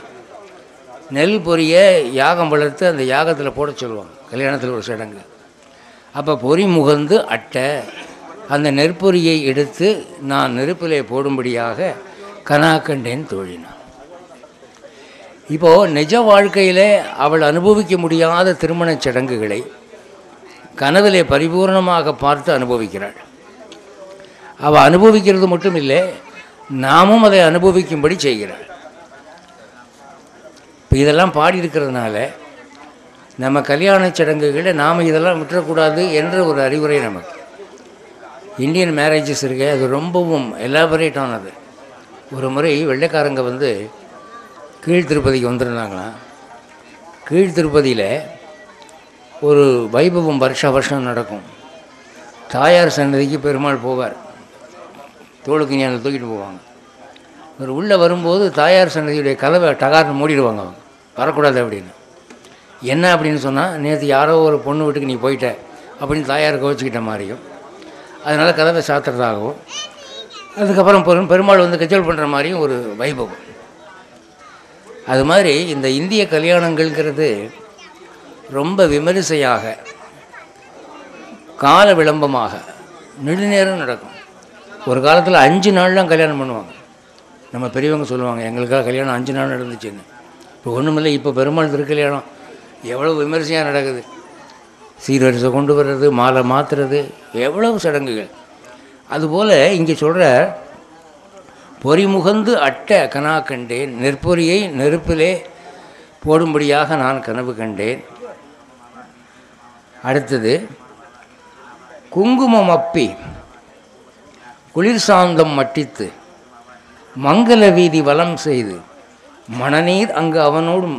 Speaker 4: நெல் பொரியை யாகம் வளர்த்து அந்த யாகத்தில் போட சொல்லுவாங்க, கல்யாணத்தில் ஒரு சடங்கு. அப்போ பொறி முகந்து அட்டை, அந்த நெற்பொரியை எடுத்து நான் நெருப்பிலே போடும்படியாக கனாக்கண்டேன் தோழினான். இப்போது நிஜ வாழ்க்கையில் அவள் அனுபவிக்க முடியாத திருமணச் சடங்குகளை கனவிலே பரிபூர்ணமாக பார்த்து அனுபவிக்கிறாள். அவள் அனுபவிக்கிறது மட்டும் இல்லை, நாமும் அதை அனுபவிக்கும்படி செய்கிறாள். இப்போ இதெல்லாம் பாடியிருக்கிறதுனால நம்ம கல்யாண சடங்குகளை நாம் இதெல்லாம் விட்டுறக்கூடாது என்ற ஒரு அறிவுரை நமக்கு. இந்தியன் மேரேஜஸ் இருக்கு, அது ரொம்பவும் எலாபரேட் ஆனது. ஒரு முறை வெள்ளைக்காரங்க வந்து கீழ் திருப்பதிக்கு வந்துருந்தாங்களாம். கீழ் திருப்பதியில் ஒரு வைபவம் வருஷம் நடக்கும். தாயார் சன்னதிக்கு பெருமாள் போவார், தோளுக்கு ஞானத்தை தூக்கிட்டு போவாங்க. ஒரு உள்ளே வரும்போது தாயார் சன்னதியுடைய கதவை டகார்னு மூடிடுவாங்க, அவங்க வரக்கூடாது அப்படின்னு. என்ன அப்படின்னு சொன்னால், நேற்று யாரோ ஒரு பொண்ணு வீட்டுக்கு நீ போயிட்ட அப்படின்னு தாயார் கோச்சிக்கிட்ட மாதிரியும், அதனால் கதவை சாத்துறதாகவும், அதுக்கப்புறம் பெருமாள் வந்து கச்சல் பண்ணுற மாதிரியும் ஒரு வைபவம். அது மாதிரி இந்த இந்திய கல்யாணங்கள்ங்கிறது ரொம்ப விமரிசையாக, கால விளம்பமாக நெடுநேரம் நடக்கும். ஒரு காலத்தில் 5 நாள்லாம் கல்யாணம் பண்ணுவாங்க. நம்ம பெரியவங்க சொல்லுவாங்க, எங்களுக்காக கல்யாணம் 5 நாள் நடந்துச்சுன்னு. இப்போ ஒன்றுமில்லை, இப்போ பெருமாள் திருக்கல்யாணம் எவ்வளோ விமரிசையாக நடக்குது. சீர்வரிசை கொண்டு வர்றது, மாலை மாற்றுறது, எவ்வளவு சடங்குகள். அதுபோல் இங்கே சொல்கிற பொறிமுகந்து அட்ட கனா கண்டேன், நெற்பொறியை நெருப்பிலே போடும்படியாக நான் கனவு கண்டேன். அடுத்தது குங்குமம் அப்பி குளிர் சாந்தம் மட்டித்து மங்கள வீதி வலம் செய்து மணநீர் அங்கு அவனோடும்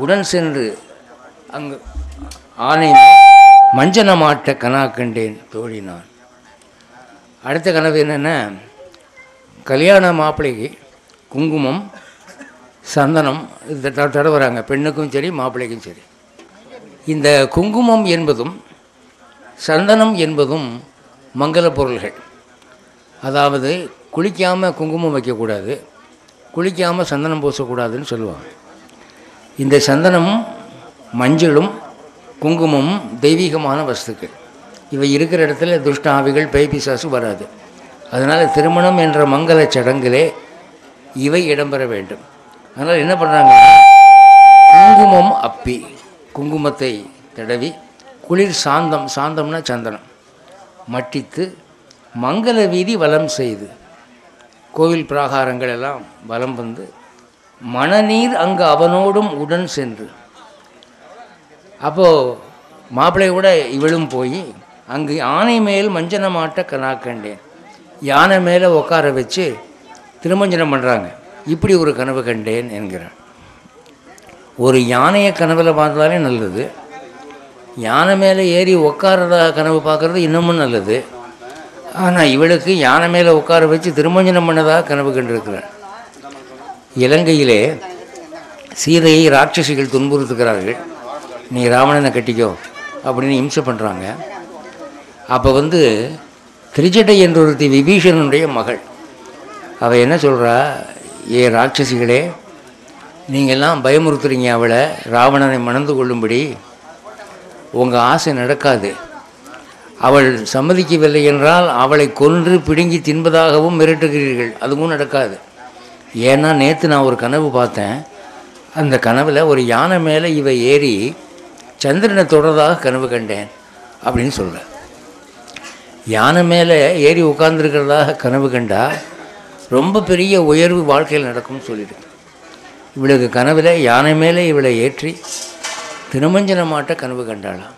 Speaker 4: உடன் சென்று அங்கு ஆனை மஞ்சனமாட்ட கனா கண்டேன் தோழினான். அடுத்த கனவு என்னென்னா, கல்யாண மாப்பிள்ளைக்கு குங்குமம் சந்தனம் தடவுறாங்க, பெண்ணுக்கும் சரி மாப்பிள்ளைக்கும் சரி. இந்த குங்குமம் என்பதும் சந்தனம் என்பதும் மங்கள பொருள்கள். அதாவது குளிக்காமல் குங்குமம் வைக்கக்கூடாது, குளிக்காமல் சந்தனம் பூசக்கூடாதுன்னு சொல்லுவாங்க. இந்த சந்தனமும் மஞ்சளும் குங்குமமும் தெய்வீகமான வஸ்துக்கள். இவை இருக்கிற இடத்துல துஷ்ட ஆவிகள் பேய் பிசாசு வராது. அதனால் திருமணம் என்ற மங்கள சடங்கிலே இவை இடம்பெற வேண்டும். அதனால் என்ன பண்ணுறாங்க, குங்குமம் அப்பி குங்குமத்தை தடவி குளிர் சாந்தம், சாந்தம்னா சந்தனம் மட்டித்து மங்கள வீதி வலம் செய்து கோவில் பிராகாரங்கள் எல்லாம் வலம் வந்து மணநீர் அங்கு அவனோடும் உடன் சென்று. அப்போது மாப்பிள்ளை கூட இவளும் போய் அங்கு யானை மேல் மஞ்சனமாட்ட கனா கண்டேன். யானை மேலே உட்கார வச்சு திருமஞ்சனம் பண்ணுறாங்க. இப்படி ஒரு கனவு கண்டேன் என்கிறார். ஒரு யானையை கனவில் பார்த்தாலே நல்லது, யானை மேலே ஏறி உட்காரதா கனவு பார்க்குறது இன்னமும் நல்லது. ஆனால் இவளுக்கு யானை மேலே உட்கார வச்சு திருமஞ்சனம் பண்ணதாக கனவு கண்டிருக்கிறார். இலங்கையிலே சீதையை ராட்சசிகள் துன்புறுத்துகிறார்கள், நீ ராவணனை கட்டிக்கோ அப்படின்னு இம்சை பண்ணுறாங்க. அப்போ திரிஜடை என்றொருத்தி விபீஷணனுடைய மகள், அவள் என்ன சொல்கிறா, ஏ ராட்சசிகளே, நீங்கள்லாம் பயமுறுத்துறீங்க அவளை ராவணனை மணந்து கொள்ளும்படி, உங்கள் ஆசை நடக்காது. அவள் சம்மதிக்கவில்லை என்றால் அவளை கொன்று பிடுங்கி தின்பதாகவும் மிரட்டுகிறீர்கள், அதுவும் நடக்காது. ஏன்னா நேற்று நான் ஒரு கனவு பார்த்தேன், அந்த கனவில் ஒரு யானை மேலே இவ ஏறி சந்திரனை தொடர்றதாக கனவு கண்டேன் அப்படின்னு சொல்ல. யானை மேலே ஏறி உட்கார்ந்துருக்கிறதாக கனவு கண்டா ரொம்ப பெரிய உயர்வு வாழ்க்கையில் நடக்கும்னு சொல்லியிருக்கு. இவளுக்கு கனவில் யானை மேலே இவளை ஏற்றி திருமஞ்சனமாட்ட கனவு கண்டாளாம்.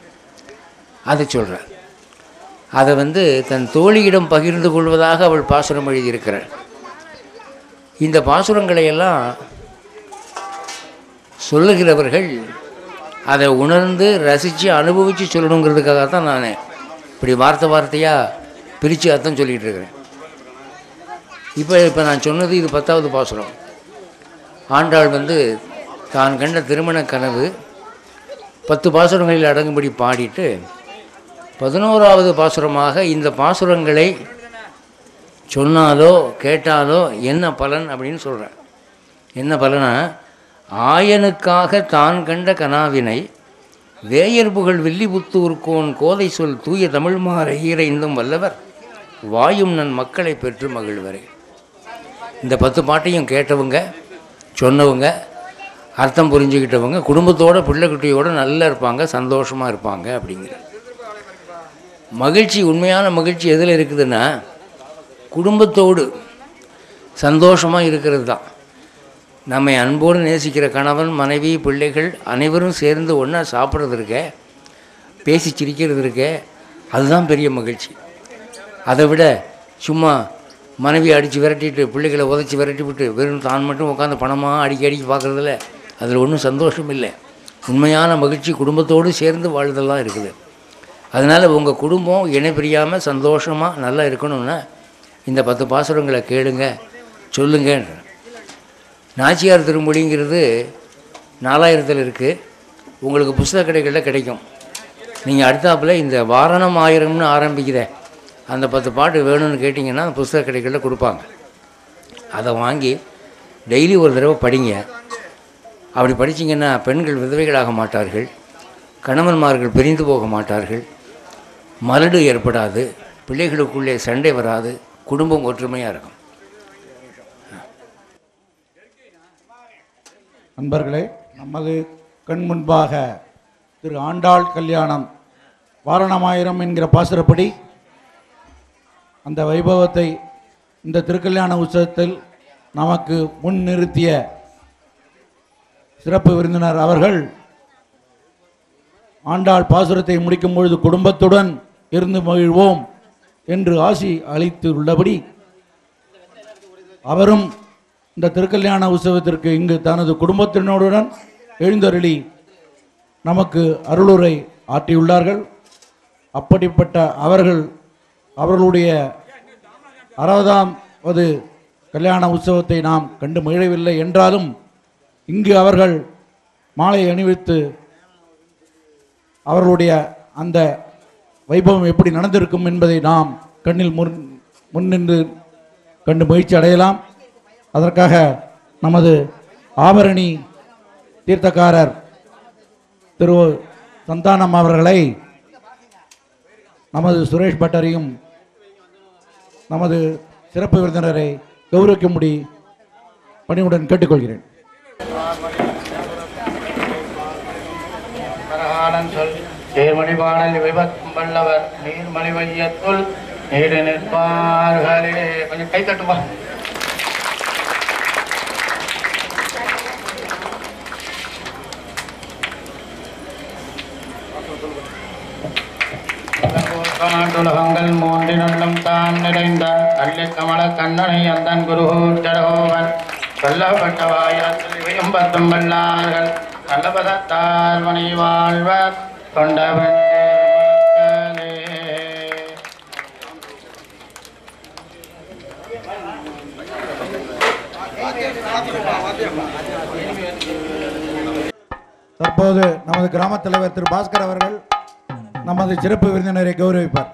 Speaker 4: அதை சொல்கிறார். அதை தன் தோழியிடம் பகிர்ந்து கொள்வதாக அவள் பாசுரம் எழுதியிருக்கிறாள். இந்த பாசுரங்களையெல்லாம் சொல்லுகிறவர்கள் அதை உணர்ந்து ரசித்து அனுபவித்து சொல்லணுங்கிறதுக்காகத்தான் நான் இப்படி வார்த்தை வார்த்தையாக பிரித்து அர்த்தம் சொல்லிகிட்டு இருக்கிறேன். இப்போ நான் சொன்னது இது 10வது பாசுரம். ஆண்டாள் தான் கண்ட திருமண கனவு 10 பாசுரங்களில் அடங்கும்படி பாடிட்டு 11வது பாசுரமாக இந்த பாசுரங்களை சொன்னாலோ கேட்டாலோ என்ன பலன் அப்படின்னு சொல்கிறேன். என்ன பலனா, ஆயனுக்காக தான் கண்ட கனாவினை வேயர்புகள் வில்லிபுத்தூர்கோன் கோதை சொல் தூய தமிழ்மாற ஈரைந்தும் வல்லவர் வாயும் நன் மக்களை பெற்று மகிழ்வரே. இந்த 10 பாட்டையும் கேட்டவங்க, சொன்னவங்க, அர்த்தம் புரிஞ்சுக்கிட்டவங்க குடும்பத்தோடு பிள்ளைக்குட்டியோடு நல்லா இருப்பாங்க, சந்தோஷமாக இருப்பாங்க. அப்படிங்கிற மகிழ்ச்சி, உண்மையான மகிழ்ச்சி எதில் இருக்குதுன்னா குடும்பத்தோடு சந்தோஷமாக இருக்கிறது தான். நம்மை அன்போடு நேசிக்கிற கணவன் மனைவி பிள்ளைகள் அனைவரும் சேர்ந்து ஒன்றா சாப்பிட்றது இருக்க, பேசி சிரிக்கிறது இருக்க, அதுதான் பெரிய மகிழ்ச்சி. அதை விட சும்மா மனைவி அடித்து விரட்டிட்டு பிள்ளைகளை உதச்சி விரட்டி விட்டு வெறும் தான் மட்டும் உட்காந்து பணமாக அடிக்கி பார்க்குறதில்ல, அதில் ஒன்றும் சந்தோஷம் இல்லை. உண்மையான மகிழ்ச்சி குடும்பத்தோடு சேர்ந்து வாழ்தெல்லாம் இருக்குது. அதனால் உங்கள் குடும்பம் இணை பிரியாமல் சந்தோஷமாக நல்லா இருக்கணும்னா இந்த 10 பாசுரங்களை கேளுங்க, சொல்லுங்கன்ற. நாச்சியார் திருமொழிங்கிறது 4000 இருக்குது. உங்களுக்கு புஸ்தக கடைகளில் கிடைக்கும். நீங்கள் அடுத்தாப்பில் இந்த வாரணம் ஆயிரம்னு ஆரம்பிக்கிற அந்த 10 பாட்டு வேணும்னு கேட்டிங்கன்னா புஸ்தக கடைகளில் கொடுப்பாங்க. அதை வாங்கி டெய்லி ஒரு தடவை படிங்க. அப்படி படிச்சிங்கன்னா பெண்கள் விதவைகளாக மாட்டார்கள், கணவன்மார்கள் பிரிந்து போக மாட்டார்கள், மலடு ஏற்படாது, பிள்ளைகளுக்குள்ளே சண்டை வராது, குடும்பம் ஒற்றுமையாக இருக்கும்.
Speaker 3: நண்பர்களே, நமது கண் முன்பாக திரு ஆண்டாள் கல்யாணம் வாரணமாயிரம் என்கிற பாசுரப்படி அந்த வைபவத்தை இந்த திருக்கல்யாண உற்சவத்தில் நமக்கு முன் நிறுத்திய சிறப்பு விருந்தினர் அவர்கள் ஆண்டாள் பாசுரத்தை முடிக்கும் பொழுது குடும்பத்துடன் இருந்து மகிழ்வோம் என்று ஆசி அளித்துள்ளபடி அவரும் இந்த திருக்கல்யாண உற்சவத்திற்கு இங்கு தனது குடும்பத்தினருடன் எழுந்தருளி நமக்கு அருளுரை ஆற்றியுள்ளார்கள். அப்படிப்பட்ட அவர்களுடைய 60வது கல்யாண உற்சவத்தை நாம் கண்டு மகிழவில்லை என்றாலும் இங்கு அவர்கள் மாலை அணிவித்து அவர்களுடைய அந்த வைபவம் எப்படி நடந்திருக்கும் என்பதை நாம் கண்ணில் முன்னின்று கண்டு மகிழ்ச்சி அடையலாம். அதற்காக நமது ஆபரணி தீர்த்தக்காரர் திரு சந்தானம் அவர்களை நமது சுரேஷ் பட்டரையும் நமது சிறப்பு விருந்தினரை கௌரவிக்கும்படி பணிவுடன் கேட்டுக்கொள்கிறேன்.
Speaker 5: தேர்மணிபாடல் விபத்தும் வல்லவர் நீர்மணி வையத்துள் நீடு நிற்பார்களே. கொஞ்சம் கை தட்டுமா. உலகங்கள் மூன்றினுள்ளும் தான் நிறைந்த அள்ளி கமல கண்ணனை அந்தன் குருகூற்றடகோவன் சொல்லப்பட்ட வாயாத்தில் இவையும் பத்தும் வல்லார்கள் நல்லபதத்தால் மணி வாழ்வர் கொண்டவன்.
Speaker 3: தற்போது நமது கிராம தலைவர் திரு பாஸ்கர் அவர்கள் நமது சிறப்பு விருந்தினரை கௌரவிப்பார்.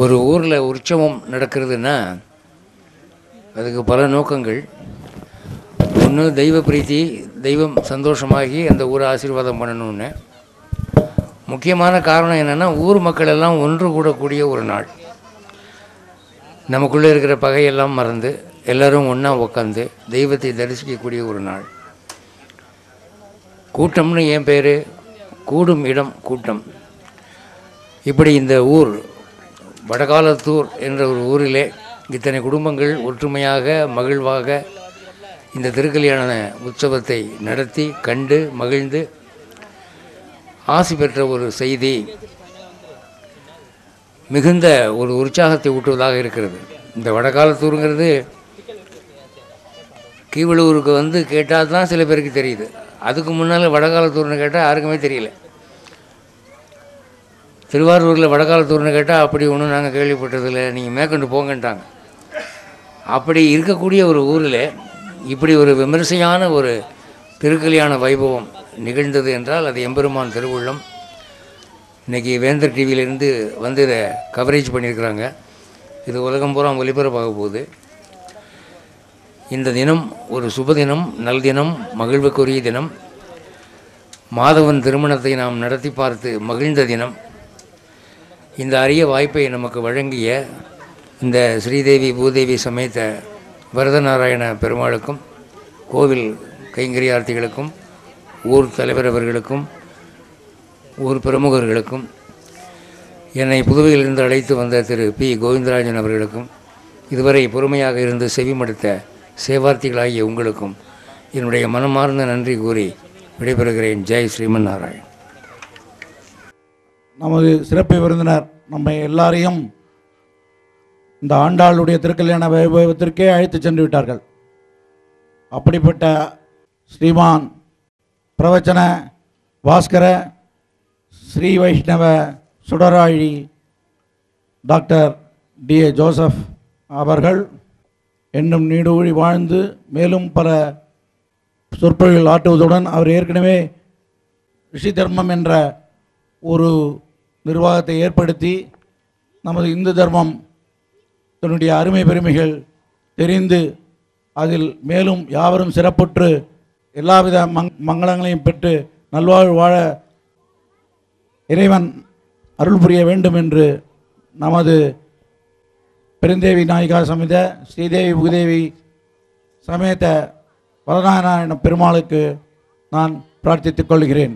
Speaker 4: ஒரு ஊரில் உற்சவம் நடக்கிறதுன்னா அதுக்கு பல நோக்கங்கள். ஒன்று தெய்வ பிரீத்தி, தெய்வம் சந்தோஷமாகி அந்த ஊரை ஆசீர்வாதம் பண்ணணும்னு. முக்கியமான காரணம் என்னென்னா ஊர் மக்கள் எல்லாம் ஒன்று கூடக்கூடிய ஒரு நாள். நமக்குள்ளே இருக்கிற பகையெல்லாம் மறந்து எல்லோரும் ஒன்றா உட்காந்து தெய்வத்தை தரிசிக்கக்கூடிய ஒரு நாள். கூட்டம்னு என் பேர், கூடும் இடம் கூட்டம். இப்படி இந்த ஊர் வடகாலத்தூர் என்ற ஒரு ஊரிலே இத்தனை குடும்பங்கள் ஒற்றுமையாக மகிழ்வாக இந்த திருக்கல்யாண உற்சவத்தை நடத்தி கண்டு மகிழ்ந்து ஆசி பெற்ற ஒரு செய்தி மிகுந்த ஒரு உற்சாகத்தை ஊட்டுவதாக இருக்கிறது. இந்த வடகாலத்தூருங்கிறது கீவளூருக்கு வந்து கேட்டால் தான் சில பேருக்கு தெரியுது. அதுக்கு முன்னால் வடகாலத்தூர்னு கேட்டால் யாருக்குமே தெரியல. திருவாரூரில் வடகாலத்தூர்னு கேட்டால் அப்படி ஒன்றும் நாங்கள் கேள்விப்பட்டதில்லை, நீங்கள் மேற்கொண்டு போங்கன்ட்டாங்க. அப்படி இருக்கக்கூடிய ஒரு ஊரில் இப்படி ஒரு விமரிசையான ஒரு திருக்கல்யாண வைபவம் நிகழ்ந்தது என்றால் அது எம்பெருமான் திருவுள்ளம். இன்றைக்கி வேந்தர் டிவியிலேருந்து வந்து இதை கவரேஜ் பண்ணியிருக்கிறாங்க. இது உலகம் பூரா ஒலிபரப்பாக போகுது. இந்த தினம் ஒரு சுபதினம், நல்தினம், மகிழ்வுக்குரிய தினம். மாதவன் திருமணத்தை நாம் நடத்தி பார்த்து மகிழ்ந்த தினம். இந்த அரிய வாய்ப்பை நமக்கு வழங்கிய இந்த ஸ்ரீதேவி பூதேவி சமேத வரதநாராயண பெருமாளுக்கும் கோவில் கைங்கரியார்த்திகளுக்கும் ஊர் தலைவர் அவர்களுக்கும் ஊர் பிரமுகர்களுக்கும் என்னை புதுவையிலிருந்து அழைத்து வந்த திரு பி கோவிந்தராஜன் அவர்களுக்கும் இதுவரை பொறுமையாக இருந்து செவிமடுத்த சேவார்த்திகளாகிய உங்களுக்கும் என்னுடைய மனமார்ந்த நன்றி கூறி விடைபெறுகிறேன். ஜெய் ஸ்ரீமன் நாராயண்.
Speaker 3: நமது சிறப்பு விருந்தினர் நம்ம எல்லாரையும் இந்த ஆண்டாளுடைய திருக்கல்யாண வைபவத்திற்கே அழைத்து சென்று விட்டார்கள். அப்படிப்பட்ட ஸ்ரீமான் பிரவச்சன பாஸ்கர ஸ்ரீ வைஷ்ணவ சுடராழி டாக்டர் டி.ஏ. ஜோசப் அவர்கள் என்னும் நீடூழி வாழ்ந்து மேலும் பல சொற்பொழிகள் ஆற்றுவதுடன் அவர் ஏற்கனவே ரிஷி தர்மம் என்ற ஒரு நிர்வாகத்தை ஏற்படுத்தி நமது இந்து தர்மம் தன்னுடைய அருமை பெருமைகள் தெரிந்து அதில் மேலும் யாவரும் சிறப்புற்று எல்லாவித மங்களங்களையும் பெற்று நல்வாழ்வு வாழ இறைவன் அருள் புரிய வேண்டும் என்று நமது பெருந்தேவி நாயிகா சமேத ஸ்ரீதேவி பூதேவி சமேத வரதநாராயண பெருமாளுக்கு நான் பிரார்த்தித்துக் கொள்கிறேன்.